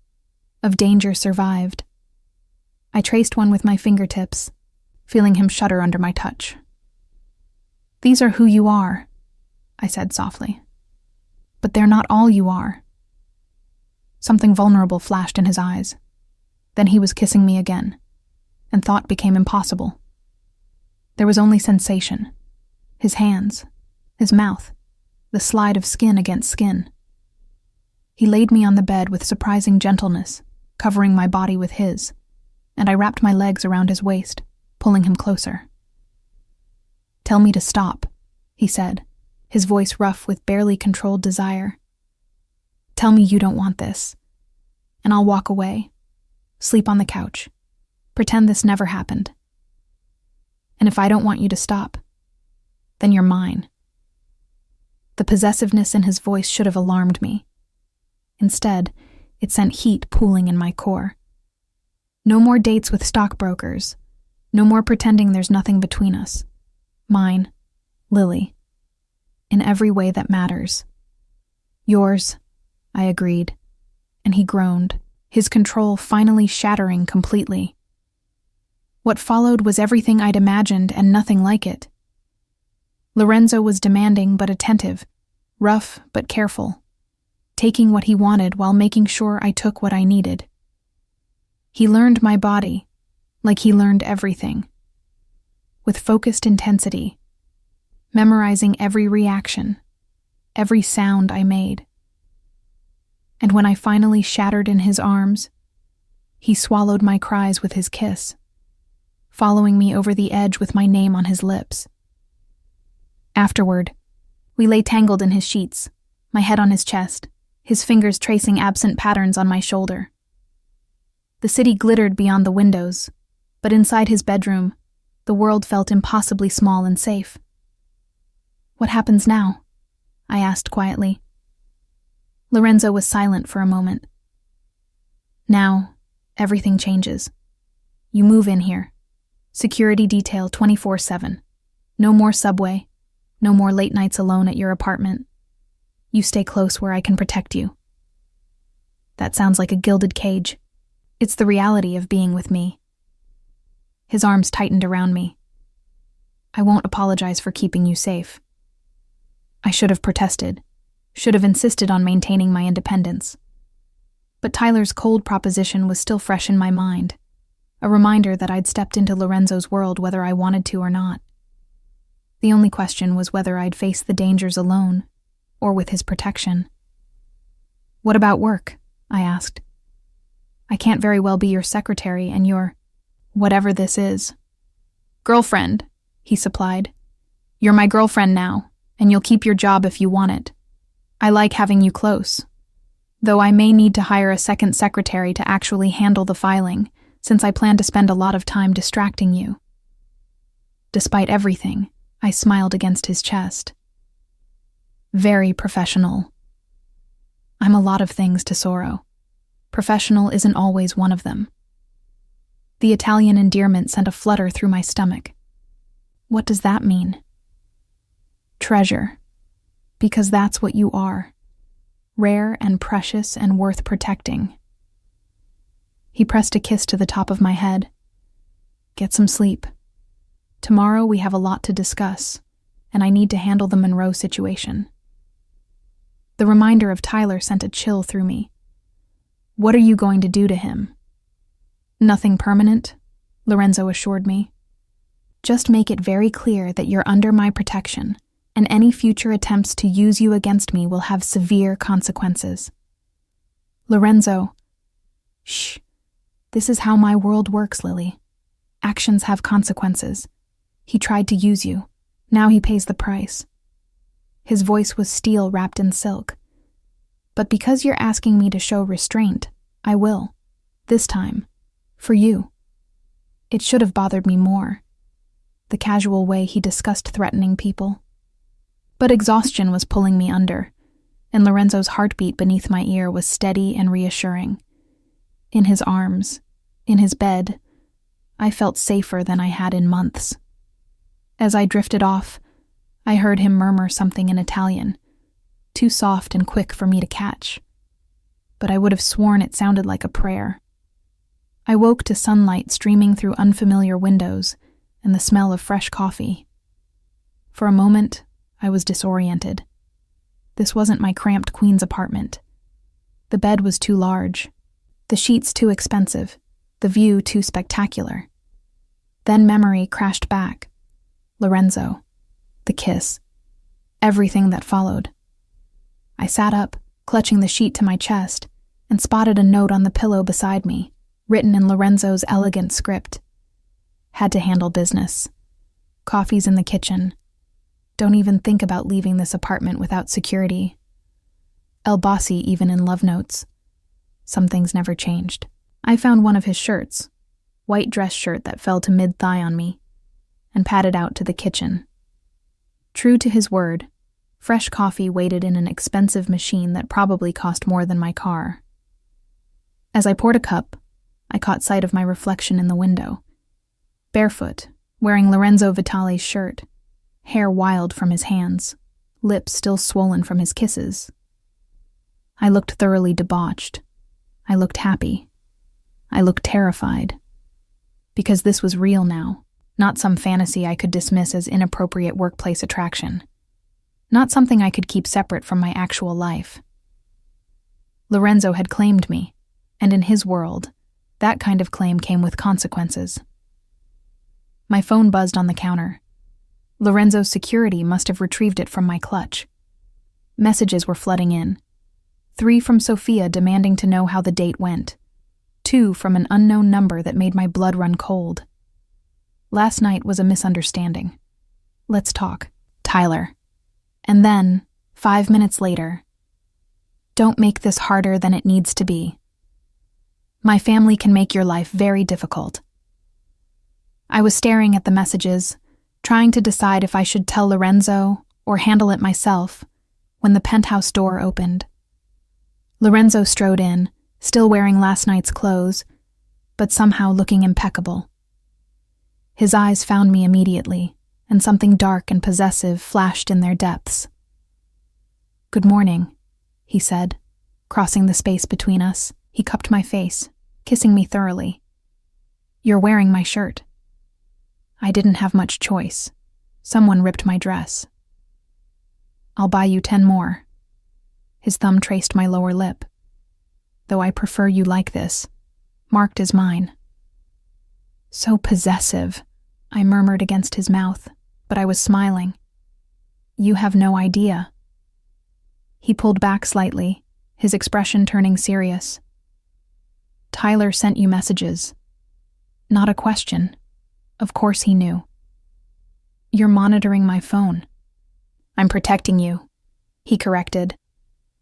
of danger survived. I traced one with my fingertips, feeling him shudder under my touch. These are who you are, I said softly. But they're not all you are. Something vulnerable flashed in his eyes. Then he was kissing me again, and thought became impossible. There was only sensation. His hands, his mouth, the slide of skin against skin. He laid me on the bed with surprising gentleness, covering my body with his, and I wrapped my legs around his waist, pulling him closer. Tell me to stop, he said, his voice rough with barely controlled desire. Tell me you don't want this, and I'll walk away, sleep on the couch, pretend this never happened. And if I don't want you to stop, then you're mine. The possessiveness in his voice should have alarmed me. Instead, it sent heat pooling in my core. No more dates with stockbrokers. No more pretending there's nothing between us. Mine, Lily. In every way that matters. Yours, I agreed, and he groaned, his control finally shattering completely. What followed was everything I'd imagined and nothing like it. Lorenzo was demanding but attentive, rough but careful, taking what he wanted while making sure I took what I needed. He learned my body, like he learned everything. With focused intensity, memorizing every reaction, every sound I made. And when I finally shattered in his arms, he swallowed my cries with his kiss, following me over the edge with my name on his lips. Afterward, we lay tangled in his sheets, my head on his chest, his fingers tracing absent patterns on my shoulder. The city glittered beyond the windows, but inside his bedroom, the world felt impossibly small and safe. "What happens now?" I asked quietly. Lorenzo was silent for a moment. "Now, everything changes. You move in here. Security detail 24/7. No more subway. No more late nights alone at your apartment. You stay close where I can protect you." That sounds like a gilded cage. It's the reality of being with me. His arms tightened around me. "I won't apologize for keeping you safe. I should have protested, should have insisted on maintaining my independence. But Tyler's cold proposition was still fresh in my mind, a reminder that I'd stepped into Lorenzo's world whether I wanted to or not. The only question was whether I'd face the dangers alone, or with his protection. "What about work?" I asked. "I can't very well be your secretary and your whatever this is." "Girlfriend," he supplied. "You're my girlfriend now, and you'll keep your job if you want it. I like having you close. Though I may need to hire a second secretary to actually handle the filing, since I plan to spend a lot of time distracting you." Despite everything, I smiled against his chest. "Very professional." I'm a lot of things to Soro. Professional isn't always one of them. The Italian endearment sent a flutter through my stomach. What does that mean? Treasure. Because that's what you are. Rare and precious and worth protecting. He pressed a kiss to the top of my head. "Get some sleep. Tomorrow we have a lot to discuss, and I need to handle the Monroe situation." The reminder of Tyler sent a chill through me. "What are you going to do to him?" "Nothing permanent," Lorenzo assured me. "Just make it very clear that you're under my protection, and any future attempts to use you against me will have severe consequences." "Lorenzo." "Shh. This is how my world works, Lily. Actions have consequences. He tried to use you. Now he pays the price." His voice was steel wrapped in silk. "But because you're asking me to show restraint, I will. This time. For you." It should have bothered me more. The casual way he discussed threatening people. But exhaustion was pulling me under, and Lorenzo's heartbeat beneath my ear was steady and reassuring. In his arms, in his bed, I felt safer than I had in months. As I drifted off, I heard him murmur something in Italian, too soft and quick for me to catch. But I would have sworn it sounded like a prayer. I woke to sunlight streaming through unfamiliar windows and the smell of fresh coffee. For a moment, I was disoriented. This wasn't my cramped Queen's apartment. The bed was too large, the sheets too expensive, the view too spectacular. Then memory crashed back. Lorenzo. The kiss. Everything that followed. I sat up, clutching the sheet to my chest, and spotted a note on the pillow beside me, written in Lorenzo's elegant script. Had to handle business. Coffee's in the kitchen. Don't even think about leaving this apartment without security. El Bossy even in love notes. Some things never changed. I found one of his shirts, white dress shirt that fell to mid-thigh on me, and padded out to the kitchen. True to his word, fresh coffee waited in an expensive machine that probably cost more than my car. As I poured a cup, I caught sight of my reflection in the window. Barefoot, wearing Lorenzo Vitale's shirt, hair wild from his hands, lips still swollen from his kisses. I looked thoroughly debauched. I looked happy. I looked terrified. Because this was real now, not some fantasy I could dismiss as inappropriate workplace attraction. Not something I could keep separate from my actual life. Lorenzo had claimed me, and in his world, that kind of claim came with consequences. My phone buzzed on the counter. Lorenzo's security must have retrieved it from my clutch. Messages were flooding in. 3 from Sophia demanding to know how the date went. 2 from an unknown number that made my blood run cold. Last night was a misunderstanding. Let's talk. Tyler. And then, 5 minutes later, don't make this harder than it needs to be. My family can make your life very difficult. I was staring at the messages, trying to decide if I should tell Lorenzo or handle it myself, when the penthouse door opened. Lorenzo strode in, still wearing last night's clothes, but somehow looking impeccable. His eyes found me immediately, and something dark and possessive flashed in their depths. "Good morning," he said. Crossing the space between us, he cupped my face, kissing me thoroughly. "You're wearing my shirt." I didn't have much choice. Someone ripped my dress. "I'll buy you 10 more. His thumb traced my lower lip. "Though I prefer you like this, marked as mine." "So possessive," I murmured against his mouth, but I was smiling. "You have no idea." He pulled back slightly, his expression turning serious. "Tyler sent you messages." Not a question. Of course he knew. "You're monitoring my phone." "I'm protecting you," he corrected.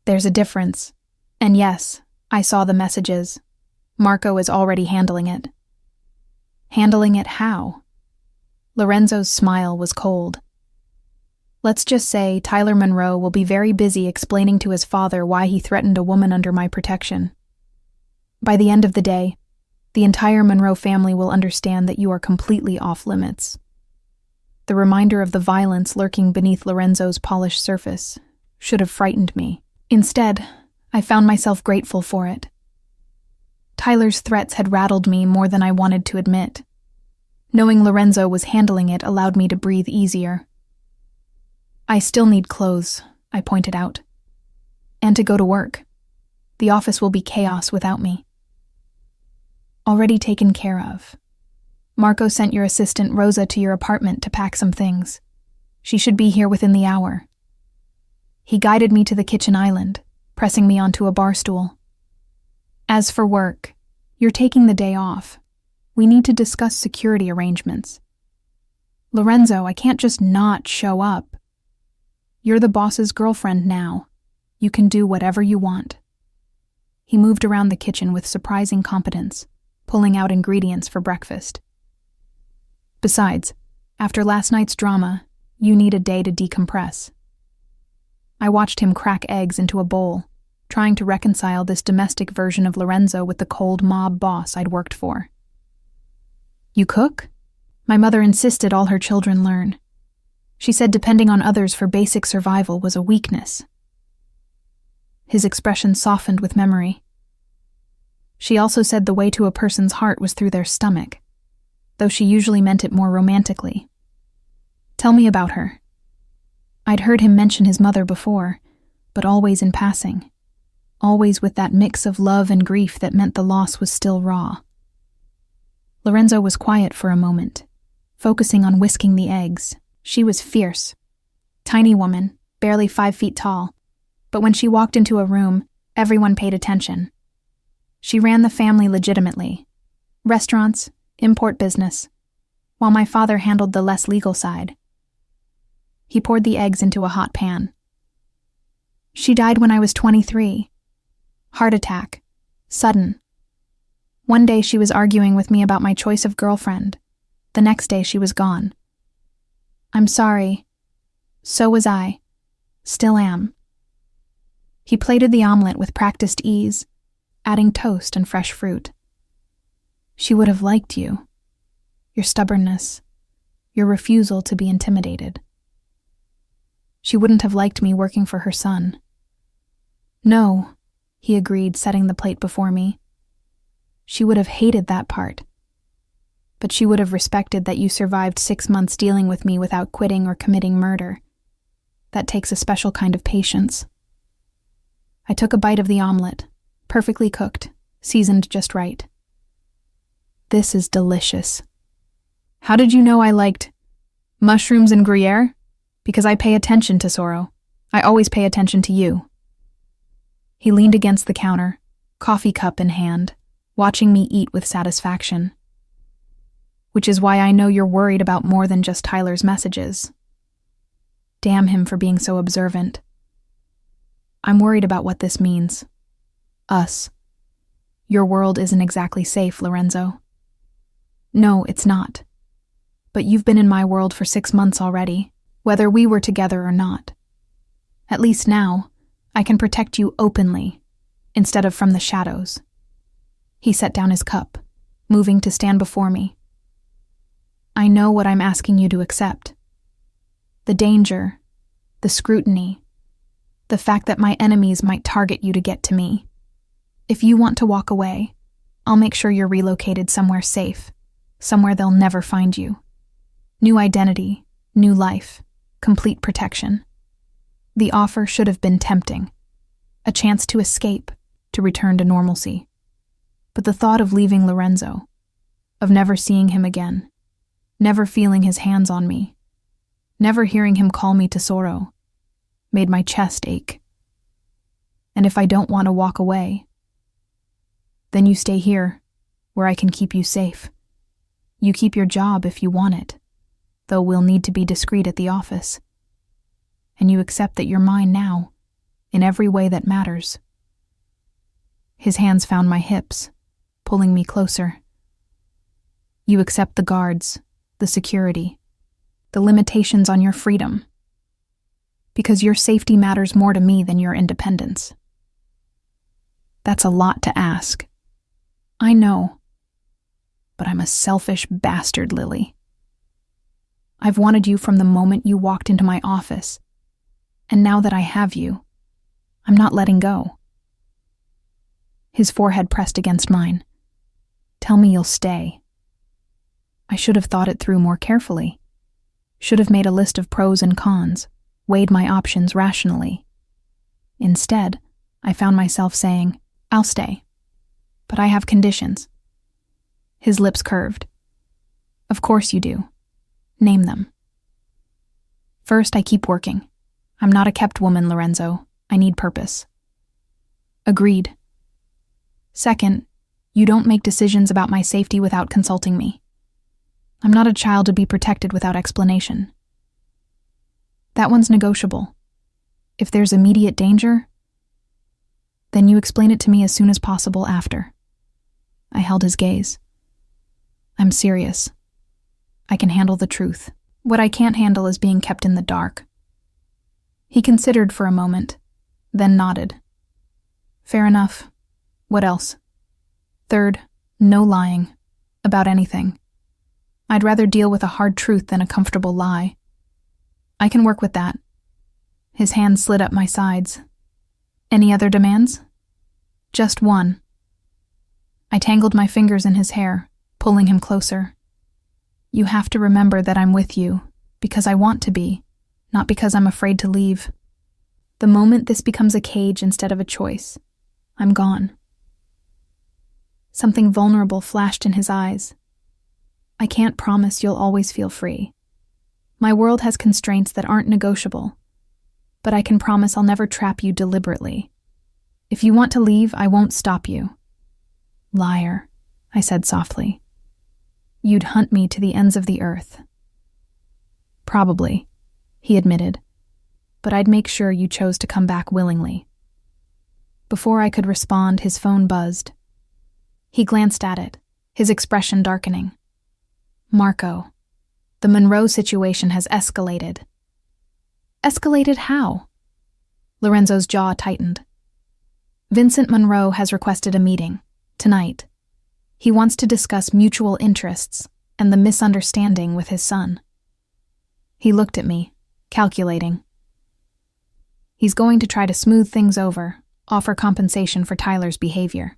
"There's a difference. And yes, I saw the messages. Marco is already handling it." "Handling it how?" Lorenzo's smile was cold. "Let's just say Tyler Monroe will be very busy explaining to his father why he threatened a woman under my protection. By the end of the day, the entire Monroe family will understand that you are completely off limits." The reminder of the violence lurking beneath Lorenzo's polished surface should have frightened me. Instead, I found myself grateful for it. Tyler's threats had rattled me more than I wanted to admit. Knowing Lorenzo was handling it allowed me to breathe easier. "I still need clothes," I pointed out. "And to go to work. The office will be chaos without me." "Already taken care of. Marco sent your assistant Rosa to your apartment to pack some things. She should be here within the hour." He guided me to the kitchen island, pressing me onto a bar stool. "As for work, you're taking the day off. We need to discuss security arrangements." "Lorenzo, I can't just not show up. You're the boss's girlfriend now. You can do whatever you want." He moved around the kitchen with surprising competence, pulling out ingredients for breakfast. "Besides, after last night's drama, you need a day to decompress." I watched him crack eggs into a bowl, trying to reconcile this domestic version of Lorenzo with the cold mob boss I'd worked for. "You cook?" My mother insisted all her children learn. She said depending on others for basic survival was a weakness. His expression softened with memory. She also said the way to a person's heart was through their stomach, though she usually meant it more romantically. "Tell me about her." I'd heard him mention his mother before, but always in passing. Always with that mix of love and grief that meant the loss was still raw. Lorenzo was quiet for a moment, focusing on whisking the eggs. She was fierce. Tiny woman, barely 5 feet tall, but when she walked into a room, everyone paid attention. She ran the family legitimately. Restaurants, import business, while my father handled the less legal side. He poured the eggs into a hot pan. "She died when I was 23. Heart attack. Sudden. One day she was arguing with me about my choice of girlfriend. The next day she was gone. I'm sorry. So was I. Still am." He plated the omelet with practiced ease, adding toast and fresh fruit. "She would have liked you. Your stubbornness. Your refusal to be intimidated. She wouldn't have liked me working for her son. No, he agreed, setting the plate before me. She would have hated that part. But she would have respected that you survived 6 months dealing with me without quitting or committing murder. That takes a special kind of patience. I took a bite of the omelet, perfectly cooked, seasoned just right. This is delicious. How did you know I liked mushrooms and Gruyere? Because I pay attention to Soro. I always pay attention to you. He leaned against the counter, coffee cup in hand, watching me eat with satisfaction. Which is why I know you're worried about more than just Tyler's messages. Damn him for being so observant. I'm worried about what this means. Us. Your world isn't exactly safe, Lorenzo. No, it's not. But you've been in my world for 6 months already, whether we were together or not. At least now, I can protect you openly, instead of from the shadows. He set down his cup, moving to stand before me. I know what I'm asking you to accept. The danger, the scrutiny, the fact that my enemies might target you to get to me. If you want to walk away, I'll make sure you're relocated somewhere safe, somewhere they'll never find you. New identity, new life, complete protection. The offer should have been tempting. A chance to escape, to return to normalcy. But the thought of leaving Lorenzo, of never seeing him again, never feeling his hands on me, never hearing him call me tesoro, made my chest ache. And if I don't want to walk away, then you stay here, where I can keep you safe. You keep your job if you want it, though we'll need to be discreet at the office. And you accept that you're mine now, in every way that matters. His hands found my hips, pulling me closer. You accept the guards, the security, the limitations on your freedom, because your safety matters more to me than your independence. That's a lot to ask. I know, but I'm a selfish bastard, Lily. I've wanted you from the moment you walked into my office, and now that I have you, I'm not letting go. His forehead pressed against mine. Tell me you'll stay. I should have thought it through more carefully. Should have made a list of pros and cons, weighed my options rationally. Instead, I found myself saying, I'll stay. But I have conditions. His lips curved. Of course you do. Name them. First, I keep working. I'm not a kept woman, Lorenzo. I need purpose. Agreed. Second, you don't make decisions about my safety without consulting me. I'm not a child to be protected without explanation. That one's negotiable. If there's immediate danger, then you explain it to me as soon as possible after. I held his gaze. I'm serious. I can handle the truth. What I can't handle is being kept in the dark. He considered for a moment, then nodded. Fair enough. What else? Third, no lying. About anything. I'd rather deal with a hard truth than a comfortable lie. I can work with that. His hand slid up my sides. Any other demands? Just one. I tangled my fingers in his hair, pulling him closer. You have to remember that I'm with you, because I want to be, not because I'm afraid to leave. The moment this becomes a cage instead of a choice, I'm gone. Something vulnerable flashed in his eyes. I can't promise you'll always feel free. My world has constraints that aren't negotiable, but I can promise I'll never trap you deliberately. If you want to leave, I won't stop you. Liar, I said softly. You'd hunt me to the ends of the earth. Probably, he admitted, but I'd make sure you chose to come back willingly. Before I could respond, his phone buzzed. He glanced at it, his expression darkening. Marco, the Monroe situation has escalated. Escalated how? Lorenzo's jaw tightened. Vincent Monroe has requested a meeting, tonight. He wants to discuss mutual interests and the misunderstanding with his son. He looked at me, calculating. He's going to try to smooth things over, offer compensation for Tyler's behavior.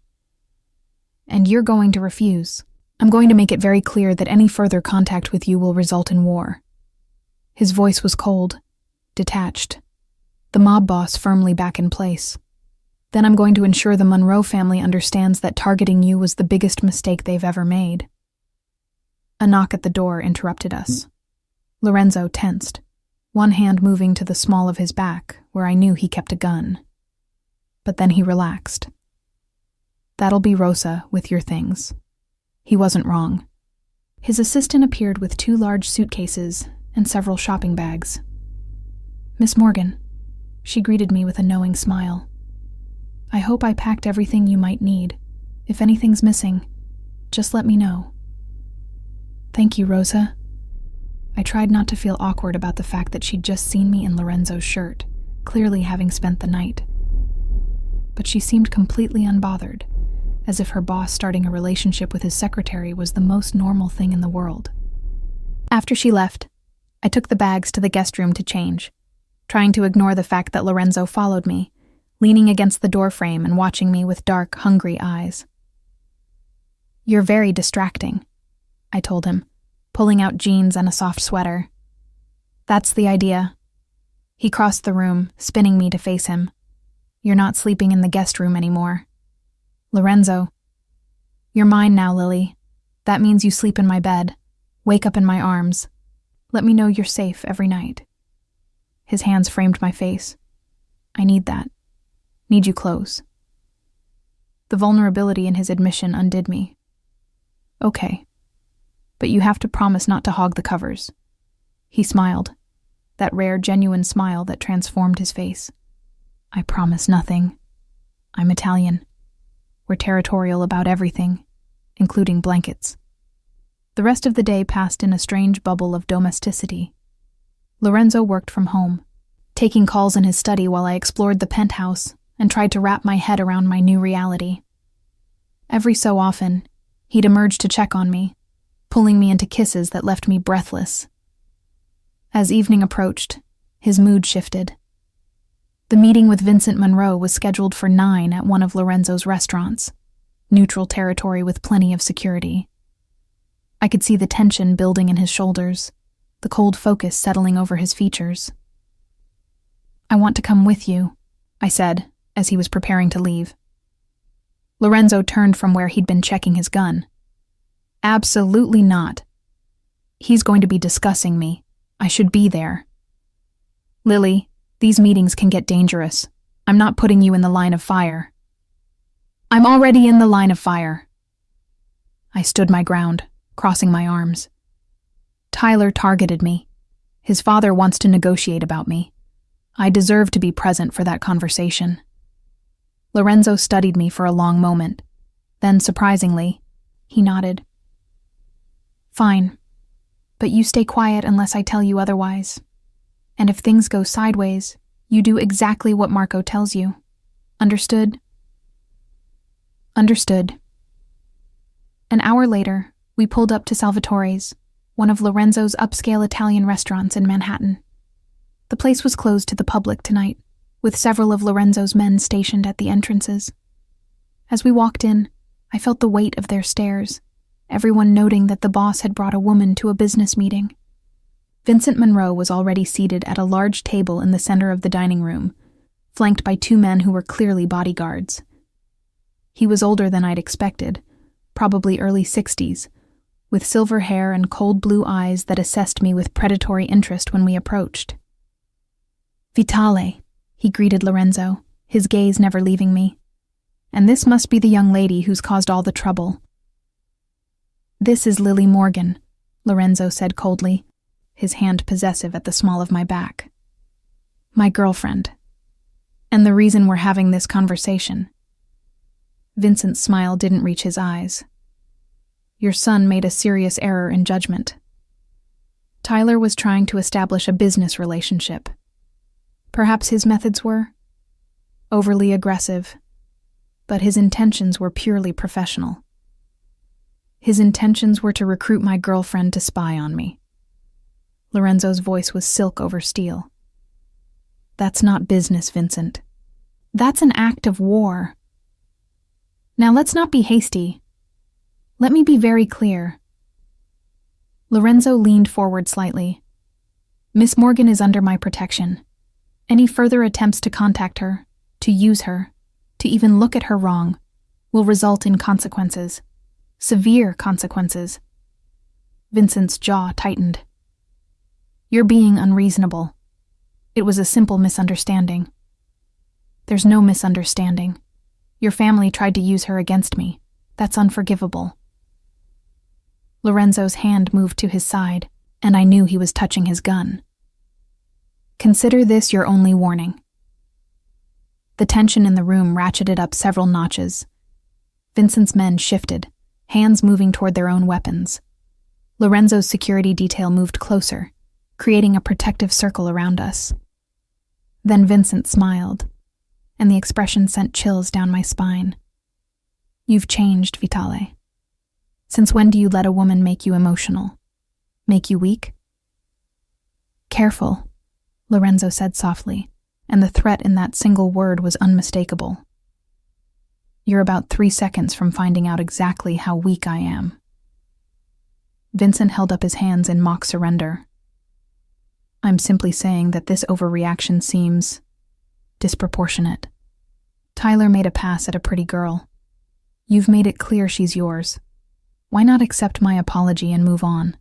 And you're going to refuse. I'm going to make it very clear that any further contact with you will result in war." His voice was cold, detached, the mob boss firmly back in place. "Then I'm going to ensure the Monroe family understands that targeting you was the biggest mistake they've ever made." A knock at the door interrupted us. Lorenzo tensed, one hand moving to the small of his back, where I knew he kept a gun. But then he relaxed. "That'll be Rosa with your things." He wasn't wrong. His assistant appeared with 2 large suitcases and several shopping bags. "Miss Morgan," she greeted me with a knowing smile. "I hope I packed everything you might need. If anything's missing, just let me know." "Thank you, Rosa." I tried not to feel awkward about the fact that she'd just seen me in Lorenzo's shirt, clearly having spent the night. But she seemed completely unbothered, as if her boss starting a relationship with his secretary was the most normal thing in the world. After she left, I took the bags to the guest room to change, trying to ignore the fact that Lorenzo followed me, leaning against the doorframe and watching me with dark, hungry eyes. "You're very distracting," I told him, pulling out jeans and a soft sweater. "That's the idea." He crossed the room, spinning me to face him. "You're not sleeping in the guest room anymore." "Lorenzo." "You're mine now, Lily. That means you sleep in my bed, wake up in my arms. Let me know you're safe every night." His hands framed my face. "I need that. Need you close." The vulnerability in his admission undid me. "Okay. But you have to promise not to hog the covers." He smiled, that rare, genuine smile that transformed his face. "I promise nothing. I'm Italian. We're territorial about everything, including blankets." The rest of the day passed in a strange bubble of domesticity. Lorenzo worked from home, taking calls in his study while I explored the penthouse and tried to wrap my head around my new reality. Every so often, he'd emerge to check on me, pulling me into kisses that left me breathless. As evening approached, his mood shifted. The meeting with Vincent Monroe was scheduled for 9 at one of Lorenzo's restaurants, neutral territory with plenty of security. I could see the tension building in his shoulders, the cold focus settling over his features. "I want to come with you," I said, as he was preparing to leave. Lorenzo turned from where he'd been checking his gun. "Absolutely not. He's going to be discussing me. I should be there." "Lily, these meetings can get dangerous. I'm not putting you in the line of fire." "I'm already in the line of fire." I stood my ground, crossing my arms. Tyler targeted me. His father wants to negotiate about me. I deserve to be present for that conversation. Lorenzo studied me for a long moment. Then, surprisingly, he nodded. "Fine, but you stay quiet unless I tell you otherwise. And if things go sideways, you do exactly what Marco tells you. Understood?" "Understood." An hour later, we pulled up to Salvatore's, one of Lorenzo's upscale Italian restaurants in Manhattan. The place was closed to the public tonight, with several of Lorenzo's men stationed at the entrances. As we walked in, I felt the weight of their stares, everyone noting that the boss had brought a woman to a business meeting. Vincent Monroe was already seated at a large table in the center of the dining room, flanked by 2 men who were clearly bodyguards. He was older than I'd expected, probably early 60s, with silver hair and cold blue eyes that assessed me with predatory interest when we approached. "Vitale," he greeted Lorenzo, his gaze never leaving me. "And this must be the young lady who's caused all the trouble." "This is Lily Morgan," Lorenzo said coldly, his hand possessive at the small of my back. "My girlfriend. And the reason we're having this conversation." Vincent's smile didn't reach his eyes. "Your son made a serious error in judgment. Tyler was trying to establish a business relationship. Perhaps his methods were overly aggressive, but his intentions were purely professional. His intentions were to recruit my girlfriend to spy on me." Lorenzo's voice was silk over steel. "That's not business, Vincent. That's an act of war. Now let's not be hasty. Let me be very clear. Lorenzo leaned forward slightly. Miss Morgan is under my protection. Any further attempts to contact her, to use her, to even look at her wrong, will result in consequences. Severe consequences. Vincent's jaw tightened. You're being unreasonable. It was a simple misunderstanding. There's no misunderstanding. Your family tried to use her against me. That's unforgivable. Lorenzo's hand moved to his side, and I knew he was touching his gun. Consider this your only warning. The tension in the room ratcheted up several notches. Vincent's men shifted, hands moving toward their own weapons. Lorenzo's security detail moved closer, creating a protective circle around us. Then Vincent smiled, and the expression sent chills down my spine. You've changed, Vitale. Since when do you let a woman make you emotional? Make you weak? Careful, Lorenzo said softly, and the threat in that single word was unmistakable. You're about 3 seconds from finding out exactly how weak I am. Vincent held up his hands in mock surrender. I'm simply saying that this overreaction seems disproportionate. Tyler made a pass at a pretty girl. You've made it clear she's yours. Why not accept my apology and move on?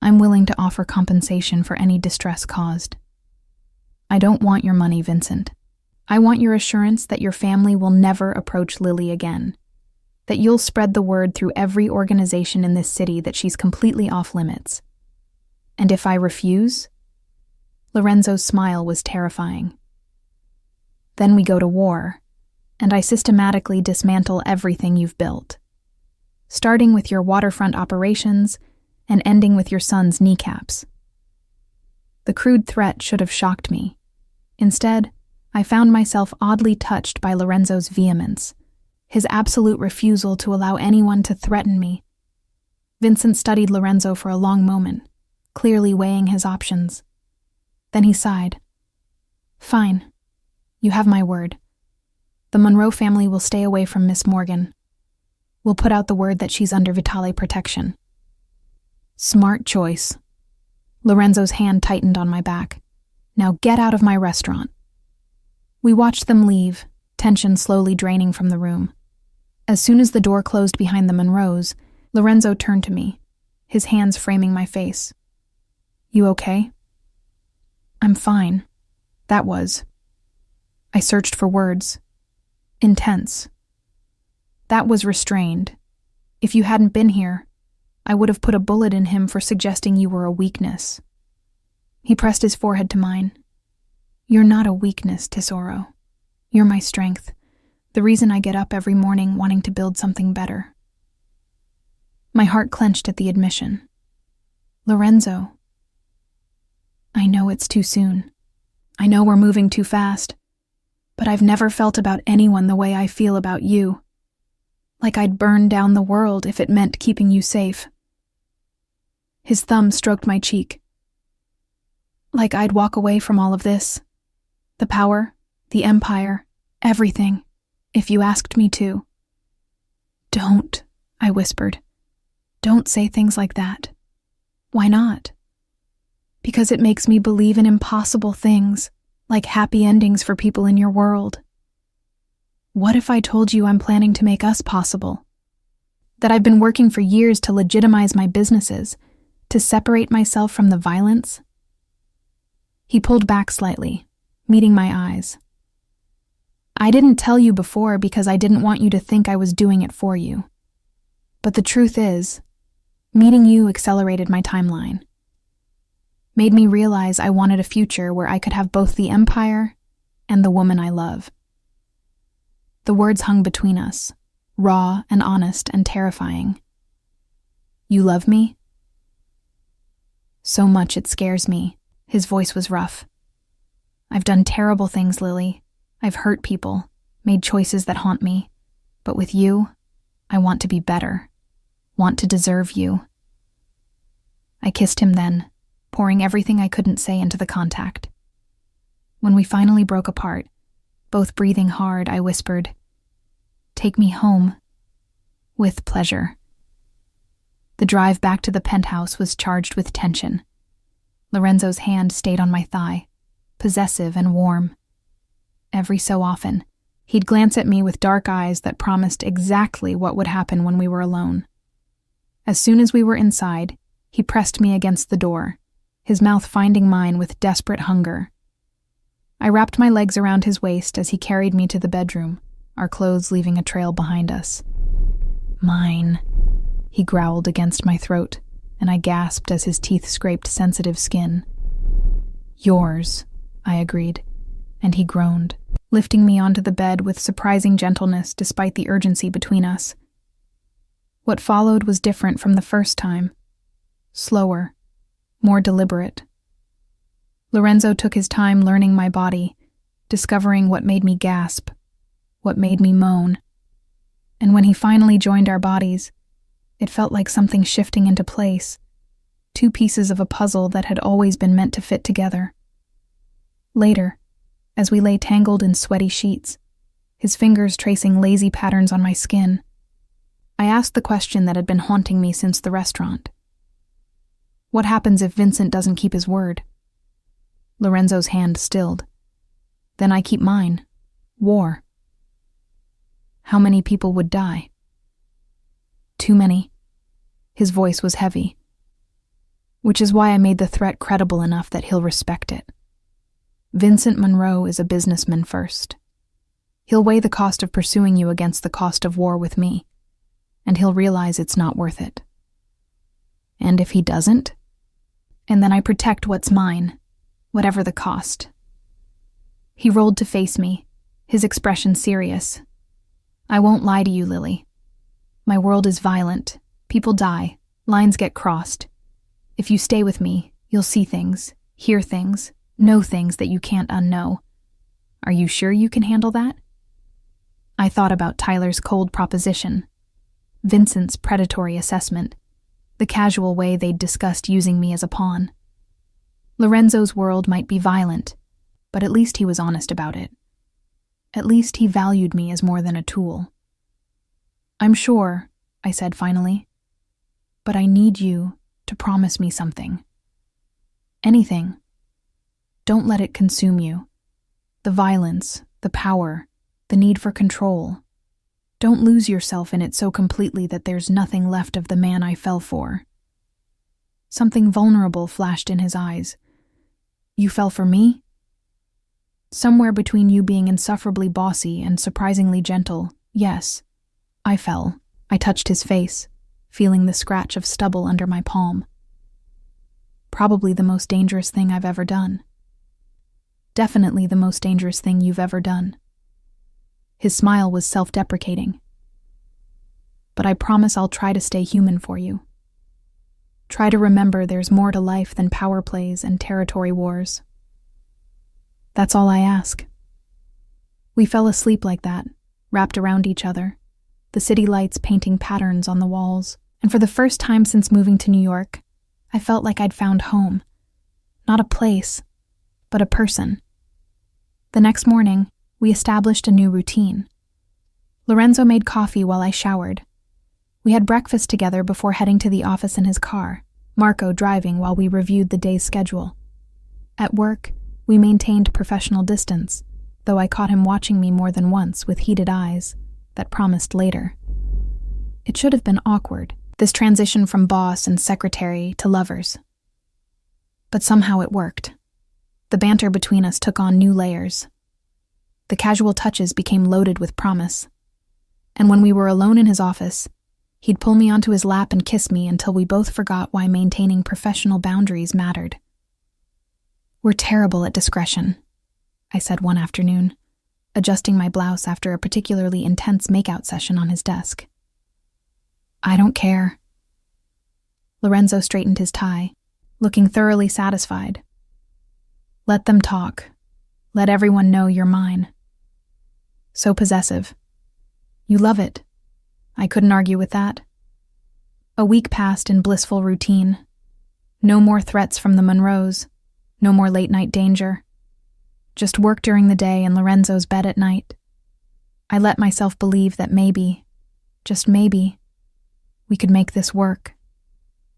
I'm willing to offer compensation for any distress caused. I don't want your money, Vincent. I want your assurance that your family will never approach Lily again. That you'll spread the word through every organization in this city that she's completely off limits. And if I refuse? Lorenzo's smile was terrifying. Then we go to war, and I systematically dismantle everything you've built. Starting with your waterfront operations and ending with your son's kneecaps. The crude threat should have shocked me. Instead, I found myself oddly touched by Lorenzo's vehemence, his absolute refusal to allow anyone to threaten me. Vincent studied Lorenzo for a long moment, clearly weighing his options. Then he sighed. Fine. You have my word. The Monroe family will stay away from Miss Morgan. We'll put out the word that she's under Vitale protection. Smart choice. Lorenzo's hand tightened on my back. Now get out of my restaurant. We watched them leave, tension slowly draining from the room. As soon as the door closed behind the Monroes, Lorenzo turned to me, his hands framing my face. You okay? I'm fine. That was. I searched for words. Intense. That was restrained. If you hadn't been here, I would have put a bullet in him for suggesting you were a weakness. He pressed his forehead to mine. You're not a weakness, Tesoro. You're my strength, the reason I get up every morning wanting to build something better. My heart clenched at the admission. Lorenzo. I know it's too soon. I know we're moving too fast. But I've never felt about anyone the way I feel about you. Like I'd burn down the world if it meant keeping you safe. His thumb stroked my cheek. Like I'd walk away from all of this. The power, the empire, everything, if you asked me to. Don't, I whispered. Don't say things like that. Why not? Because it makes me believe in impossible things, like happy endings for people in your world. What if I told you I'm planning to make us possible? That I've been working for years to legitimize my businesses, to separate myself from the violence? He pulled back slightly, meeting my eyes. I didn't tell you before because I didn't want you to think I was doing it for you. But the truth is, meeting you accelerated my timeline. Made me realize I wanted a future where I could have both the empire and the woman I love. The words hung between us, raw and honest and terrifying. You love me? So much it scares me. His voice was rough. I've done terrible things, Lily. I've hurt people, made choices that haunt me. But with you, I want to be better. Want to deserve you. I kissed him then, pouring everything I couldn't say into the contact. When we finally broke apart, Both breathing hard, I whispered, "Take me home." "With pleasure." The drive back to the penthouse was charged with tension. Lorenzo's hand stayed on my thigh, possessive and warm. Every so often, he'd glance at me with dark eyes that promised exactly what would happen when we were alone. As soon as we were inside, he pressed me against the door, his mouth finding mine with desperate hunger. I wrapped my legs around his waist as he carried me to the bedroom, our clothes leaving a trail behind us. "Mine," he growled against my throat, and I gasped as his teeth scraped sensitive skin. "Yours," I agreed, and he groaned, lifting me onto the bed with surprising gentleness despite the urgency between us. What followed was different from the first time. Slower, more deliberate. Lorenzo took his time learning my body, discovering what made me gasp, what made me moan. And when he finally joined our bodies, it felt like something shifting into place, two pieces of a puzzle that had always been meant to fit together. Later, as we lay tangled in sweaty sheets, his fingers tracing lazy patterns on my skin, I asked the question that had been haunting me since the restaurant. What happens if Vincent doesn't keep his word? Lorenzo's hand stilled. Then I keep mine. War. How many people would die? Too many. His voice was heavy. Which is why I made the threat credible enough that he'll respect it. Vincent Monroe is a businessman first. He'll weigh the cost of pursuing you against the cost of war with me, and he'll realize it's not worth it. And if he doesn't? And then I protect what's mine, whatever the cost. He rolled to face me, his expression serious. I won't lie to you, Lily. My world is violent. People die. Lines get crossed. If you stay with me, you'll see things, hear things, know things that you can't unknow. Are you sure you can handle that? I thought about Tyler's cold proposition, Vincent's predatory assessment, the casual way they'd discussed using me as a pawn. Lorenzo's world might be violent, but at least he was honest about it. At least he valued me as more than a tool. I'm sure, I said finally, but I need you to promise me something. Anything. Don't let it consume you. The violence, the power, the need for control. Don't lose yourself in it so completely that there's nothing left of the man I fell for. Something vulnerable flashed in his eyes. You fell for me? Somewhere between you being insufferably bossy and surprisingly gentle, yes, I fell. I touched his face, feeling the scratch of stubble under my palm. Probably the most dangerous thing I've ever done. Definitely the most dangerous thing you've ever done. His smile was self-deprecating. But I promise I'll try to stay human for you. Try to remember there's more to life than power plays and territory wars. That's all I ask. We fell asleep like that, wrapped around each other, the city lights painting patterns on the walls, and for the first time since moving to New York, I felt like I'd found home. Not a place, but a person. The next morning, we established a new routine. Lorenzo made coffee while I showered. We had breakfast together before heading to the office in his car, Marco driving while we reviewed the day's schedule. At work, we maintained professional distance, though I caught him watching me more than once with heated eyes that promised later. It should have been awkward, this transition from boss and secretary to lovers. But somehow it worked. The banter between us took on new layers. The casual touches became loaded with promise. And when we were alone in his office, he'd pull me onto his lap and kiss me until we both forgot why maintaining professional boundaries mattered. We're terrible at discretion, I said one afternoon, adjusting my blouse after a particularly intense makeout session on his desk. I don't care. Lorenzo straightened his tie, looking thoroughly satisfied. Let them talk. Let everyone know you're mine. So possessive. You love it. I couldn't argue with that. A week passed in blissful routine. No more threats from the Monroes. No more late-night danger. Just work during the day and Lorenzo's bed at night. I let myself believe that maybe, just maybe, we could make this work,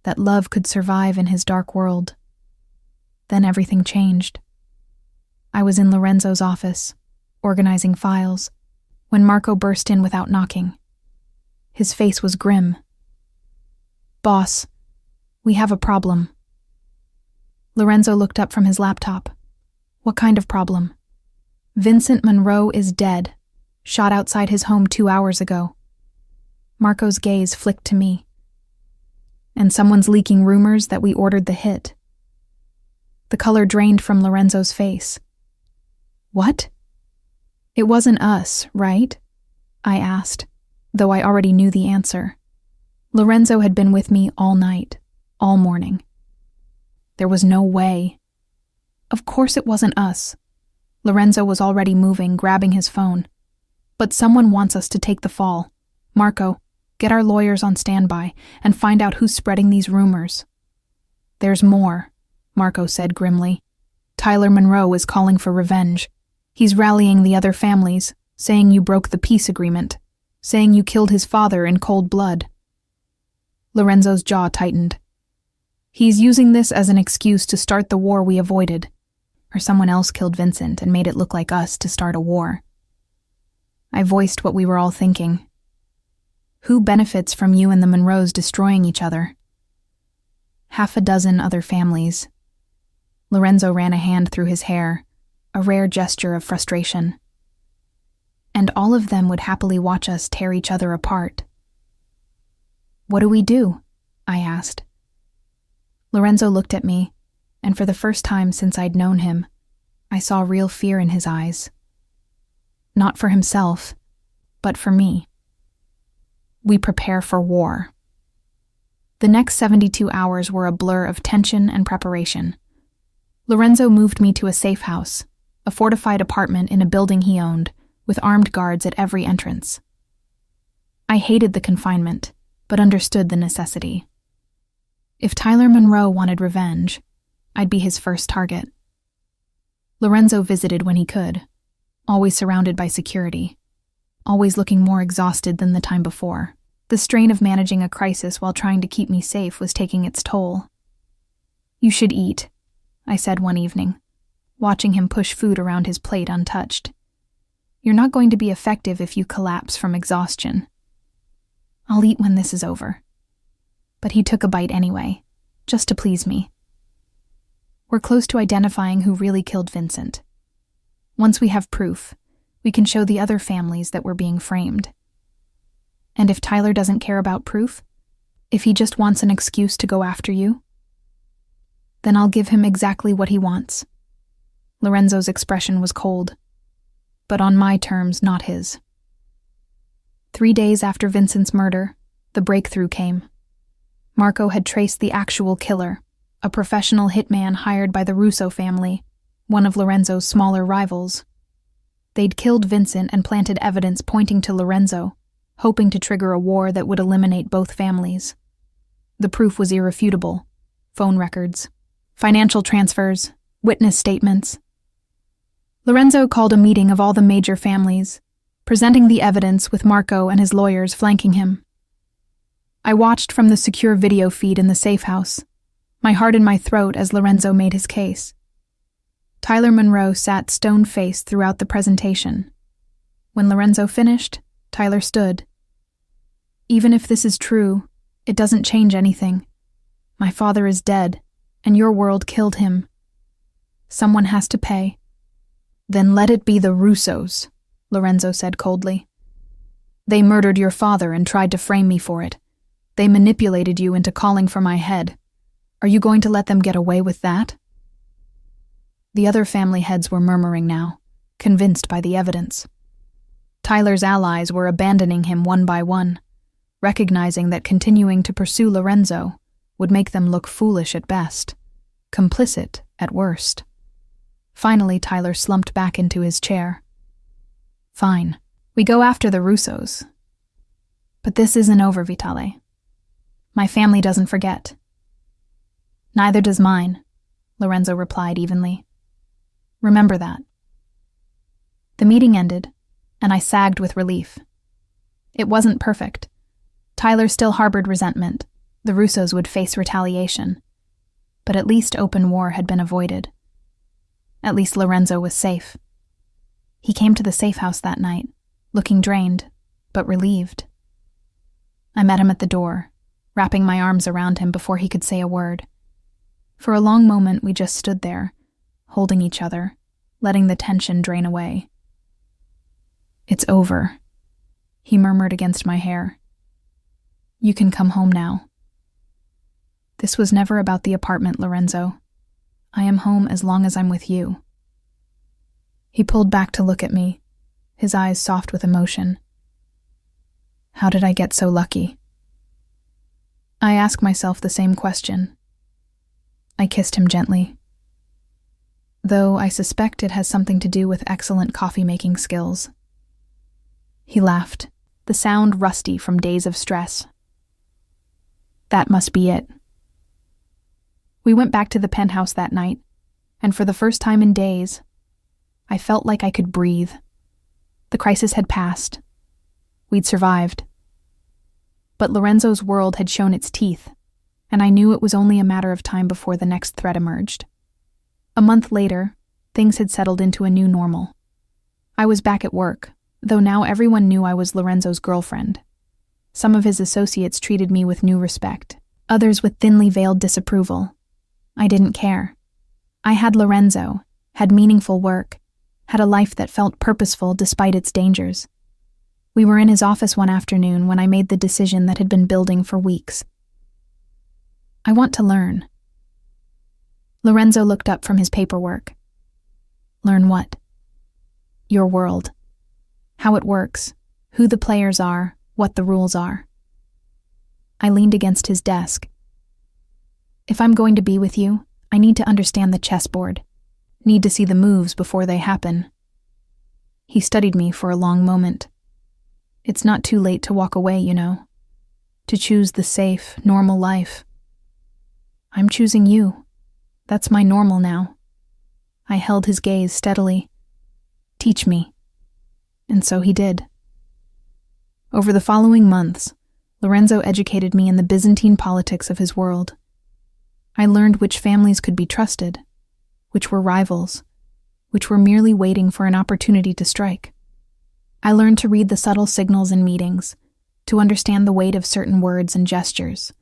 that love could survive in his dark world. Then everything changed. I was in Lorenzo's office, organizing files, when Marco burst in without knocking. His face was grim. "Boss, we have a problem." Lorenzo looked up from his laptop. "What kind of problem?" "Vincent Monroe is dead, shot outside his home 2 hours ago." Marco's gaze flicked to me. "And someone's leaking rumors that we ordered the hit." The color drained from Lorenzo's face. "What?" "It wasn't us, right?" I asked, though I already knew the answer. Lorenzo had been with me all night, all morning. There was no way. Of course it wasn't us. Lorenzo was already moving, grabbing his phone. "But someone wants us to take the fall. Marco, get our lawyers on standby and find out who's spreading these rumors." "There's more," Marco said grimly. "Tyler Monroe is calling for revenge. He's rallying the other families, saying you broke the peace agreement, saying you killed his father in cold blood." Lorenzo's jaw tightened. "He's using this as an excuse to start the war we avoided. Or someone else killed Vincent and made it look like us to start a war." I voiced what we were all thinking. Who benefits from you and the Monroes destroying each other? 6 other families. Lorenzo ran a hand through his hair, a rare gesture of frustration. And all of them would happily watch us tear each other apart. "What do we do?" I asked. Lorenzo looked at me, and for the first time since I'd known him, I saw real fear in his eyes. Not for himself, but for me. "We prepare for war." The next 72 hours were a blur of tension and preparation. Lorenzo moved me to a safe house, a fortified apartment in a building he owned, with armed guards at every entrance. I hated the confinement, but understood the necessity. If Tyler Monroe wanted revenge, I'd be his first target. Lorenzo visited when he could, always surrounded by security, always looking more exhausted than the time before. The strain of managing a crisis while trying to keep me safe was taking its toll. "You should eat," I said one evening, watching him push food around his plate untouched. "You're not going to be effective if you collapse from exhaustion." "I'll eat when this is over." But he took a bite anyway, just to please me. We're close to identifying who really killed Vincent. Once we have proof, we can show the other families that we're being framed. And if Tyler doesn't care about proof, if he just wants an excuse to go after you, then I'll give him exactly what he wants. Lorenzo's expression was cold, but on my terms, not his. 3 days after Vincent's murder, the breakthrough came. Marco had traced the actual killer, a professional hitman hired by the Russo family, one of Lorenzo's smaller rivals. They'd killed Vincent and planted evidence pointing to Lorenzo, hoping to trigger a war that would eliminate both families. The proof was irrefutable: phone records, financial transfers, witness statements. Lorenzo called a meeting of all the major families, presenting the evidence with Marco and his lawyers flanking him. I watched from the secure video feed in the safe house, my heart in my throat as Lorenzo made his case. Tyler Monroe sat stone-faced throughout the presentation. When Lorenzo finished, Tyler stood. "Even if this is true, it doesn't change anything. My father is dead, and your world killed him. Someone has to pay." "Then let it be the Russos," Lorenzo said coldly. "They murdered your father and tried to frame me for it. They manipulated you into calling for my head. Are you going to let them get away with that?" The other family heads were murmuring now, convinced by the evidence. Tyler's allies were abandoning him one by one, recognizing that continuing to pursue Lorenzo would make them look foolish at best, complicit at worst. Finally, Tyler slumped back into his chair. "Fine, we go after the Russos. But this isn't over, Vitale. My family doesn't forget." "Neither does mine," Lorenzo replied evenly. "Remember that." The meeting ended, and I sagged with relief. It wasn't perfect. Tyler still harbored resentment. The Russos would face retaliation. But at least open war had been avoided. At least Lorenzo was safe. He came to the safe house that night, looking drained, but relieved. I met him at the door, wrapping my arms around him before he could say a word. For a long moment, we just stood there, holding each other, letting the tension drain away. "It's over," he murmured against my hair. "You can come home now." "This was never about the apartment, Lorenzo. I am home as long as I'm with you." He pulled back to look at me, his eyes soft with emotion. How did I get so lucky? I ask myself the same question. I kissed him gently, though I suspect it has something to do with excellent coffee-making skills. He laughed, the sound rusty from days of stress. That must be it. We went back to the penthouse that night, and for the first time in days, I felt like I could breathe. The crisis had passed. We'd survived. But Lorenzo's world had shown its teeth, and I knew it was only a matter of time before the next threat emerged. A month later, things had settled into a new normal. I was back at work, though now everyone knew I was Lorenzo's girlfriend. Some of his associates treated me with new respect, others with thinly veiled disapproval. I didn't care. I had Lorenzo, had meaningful work, had a life that felt purposeful despite its dangers. We were in his office one afternoon when I made the decision that had been building for weeks. I want to learn. Lorenzo looked up from his paperwork. Learn what? Your world. How it works, who the players are, what the rules are. I leaned against his desk. If I'm going to be with you, I need to understand the chessboard. Need to see the moves before they happen. He studied me for a long moment. It's not too late to walk away, you know. To choose the safe, normal life. I'm choosing you. That's my normal now. I held his gaze steadily. Teach me. And so he did. Over the following months, Lorenzo educated me in the Byzantine politics of his world. I learned which families could be trusted, which were rivals, which were merely waiting for an opportunity to strike. I learned to read the subtle signals in meetings, to understand the weight of certain words and gestures.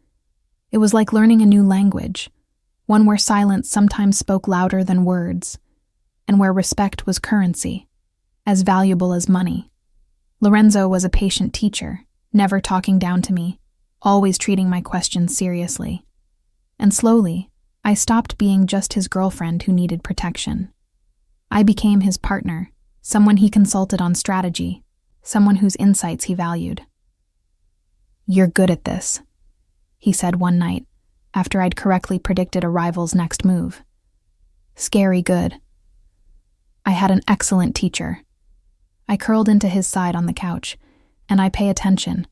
It was like learning a new language, one where silence sometimes spoke louder than words, and where respect was currency, as valuable as money. Lorenzo was a patient teacher, never talking down to me, always treating my questions seriously. And slowly, I stopped being just his girlfriend who needed protection. I became his partner, someone he consulted on strategy, someone whose insights he valued. "You're good at this," he said one night, after I'd correctly predicted a rival's next move. Scary good. I had an excellent teacher. I curled into his side on the couch, and I pay attention.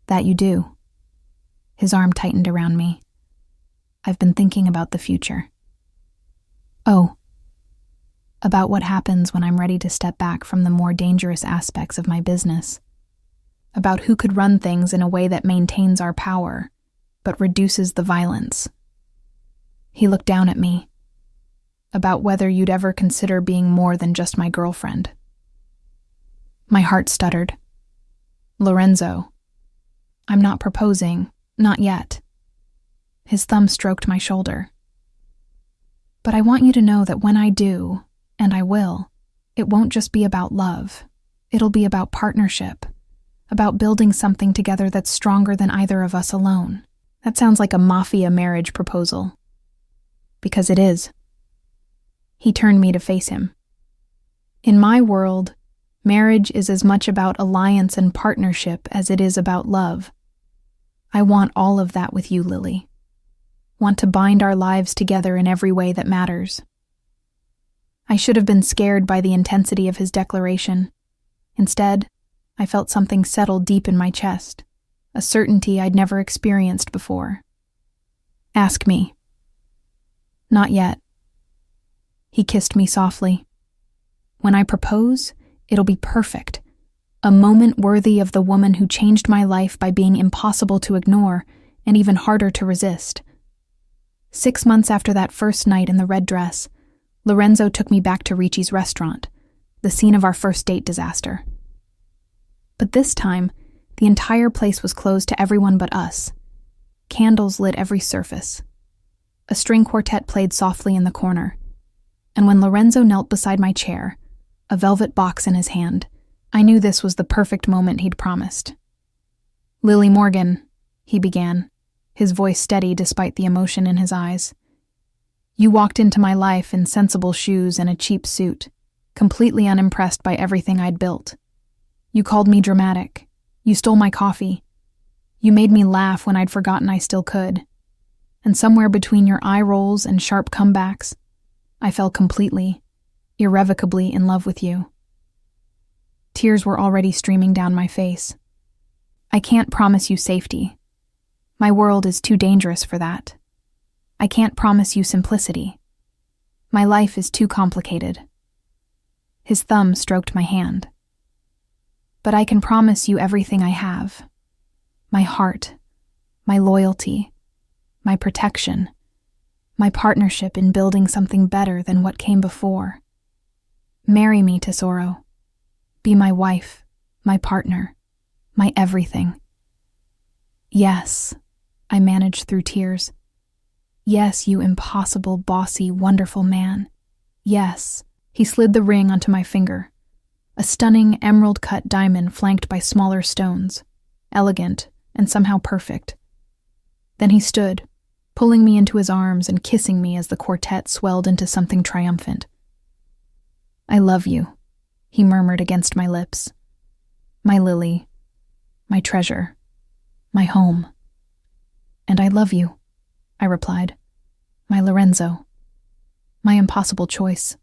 That you do. His arm tightened around me. I've been thinking about the future. Oh, about what happens when I'm ready to step back from the more dangerous aspects of my business. About who could run things in a way that maintains our power, but reduces the violence. He looked down at me. About whether you'd ever consider being more than just my girlfriend. My heart stuttered. Lorenzo. I'm not proposing, not yet. His thumb stroked my shoulder. But I want you to know that when I do, and I will, it won't just be about love. It'll be about partnership, about building something together that's stronger than either of us alone. That sounds like a Mafia marriage proposal. Because it is. He turned me to face him. In my world, marriage is as much about alliance and partnership as it is about love. I want all of that with you, Lily. Want to bind our lives together in every way that matters. I should have been scared by the intensity of his declaration. Instead, I felt something settle deep in my chest, a certainty I'd never experienced before. Ask me. Not yet. He kissed me softly. When I propose, it'll be perfect. A moment worthy of the woman who changed my life by being impossible to ignore and even harder to resist. 6 months after that first night in the red dress, Lorenzo took me back to Ricci's restaurant, the scene of our first date disaster. But this time, the entire place was closed to everyone but us. Candles lit every surface. A string quartet played softly in the corner, and when Lorenzo knelt beside my chair, a velvet box in his hand, I knew this was the perfect moment he'd promised. "Lily Morgan," he began, his voice steady despite the emotion in his eyes. "You walked into my life in sensible shoes and a cheap suit, completely unimpressed by everything I'd built. You called me dramatic. You stole my coffee. You made me laugh when I'd forgotten I still could. And somewhere between your eye rolls and sharp comebacks, I fell completely, irrevocably in love with you." Tears were already streaming down my face. "I can't promise you safety. My world is too dangerous for that. I can't promise you simplicity. My life is too complicated." His thumb stroked my hand. "But I can promise you everything I have. My heart, my loyalty, my protection, my partnership in building something better than what came before. Marry me, Tesoro. Be my wife, my partner, my everything." "Yes," I managed through tears. "Yes, you impossible, bossy, wonderful man. Yes." He slid the ring onto my finger, a stunning emerald-cut diamond flanked by smaller stones, elegant and somehow perfect. Then he stood, pulling me into his arms and kissing me as the quartet swelled into something triumphant. "I love you," he murmured against my lips. "My Lily, my treasure, my home." "And I love you," I replied. "My Lorenzo, my impossible choice,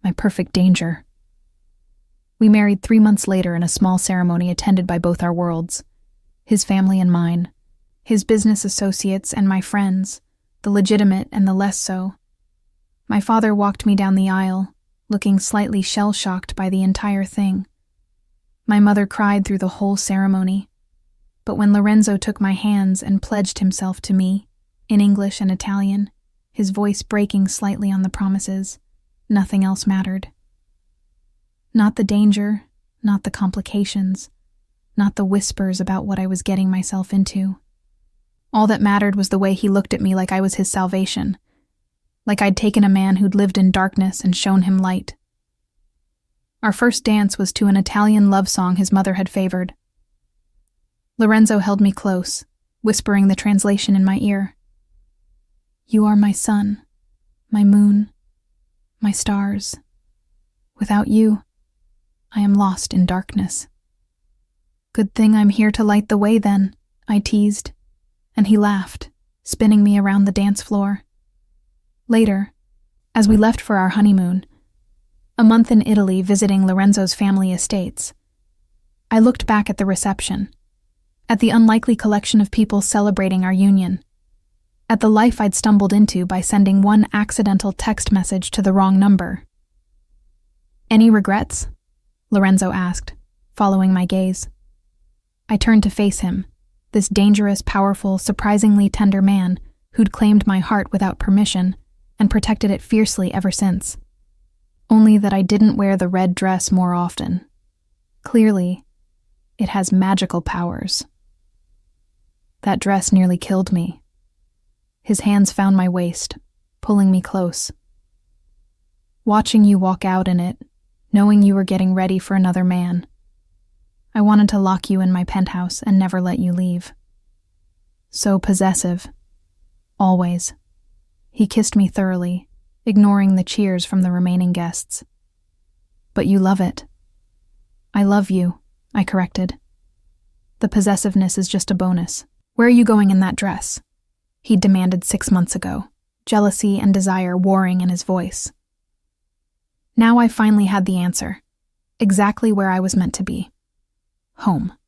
my perfect danger." We married 3 months later in a small ceremony attended by both our worlds, his family and mine, his business associates and my friends, the legitimate and the less so. My father walked me down the aisle, looking slightly shell-shocked by the entire thing. My mother cried through the whole ceremony, but when Lorenzo took my hands and pledged himself to me, in English and Italian, his voice breaking slightly on the promises, nothing else mattered. Not the danger, not the complications, not the whispers about what I was getting myself into. All that mattered was the way he looked at me like I was his salvation, like I'd taken a man who'd lived in darkness and shown him light. Our first dance was to an Italian love song his mother had favored. Lorenzo held me close, whispering the translation in my ear. "You are my sun, my moon, my stars. Without you, I am lost in darkness." "Good thing I'm here to light the way then," I teased, and he laughed, spinning me around the dance floor. Later, as we left for our honeymoon, a month in Italy visiting Lorenzo's family estates, I looked back at the reception, at the unlikely collection of people celebrating our union, at the life I'd stumbled into by sending one accidental text message to the wrong number. "Any regrets?" Lorenzo asked, following my gaze. I turned to face him, this dangerous, powerful, surprisingly tender man who'd claimed my heart without permission and protected it fiercely ever since. Only that I didn't wear the red dress more often. Clearly, it has magical powers. That dress nearly killed me. His hands found my waist, pulling me close. Watching you walk out in it, knowing you were getting ready for another man, I wanted to lock you in my penthouse and never let you leave. So possessive. Always. He kissed me thoroughly, ignoring the cheers from the remaining guests. "But you love it." "I love you," I corrected. "The possessiveness is just a bonus. Where are you going in that dress?" He'd demanded 6 months ago, jealousy and desire warring in his voice. Now I finally had the answer, exactly where I was meant to be. Home.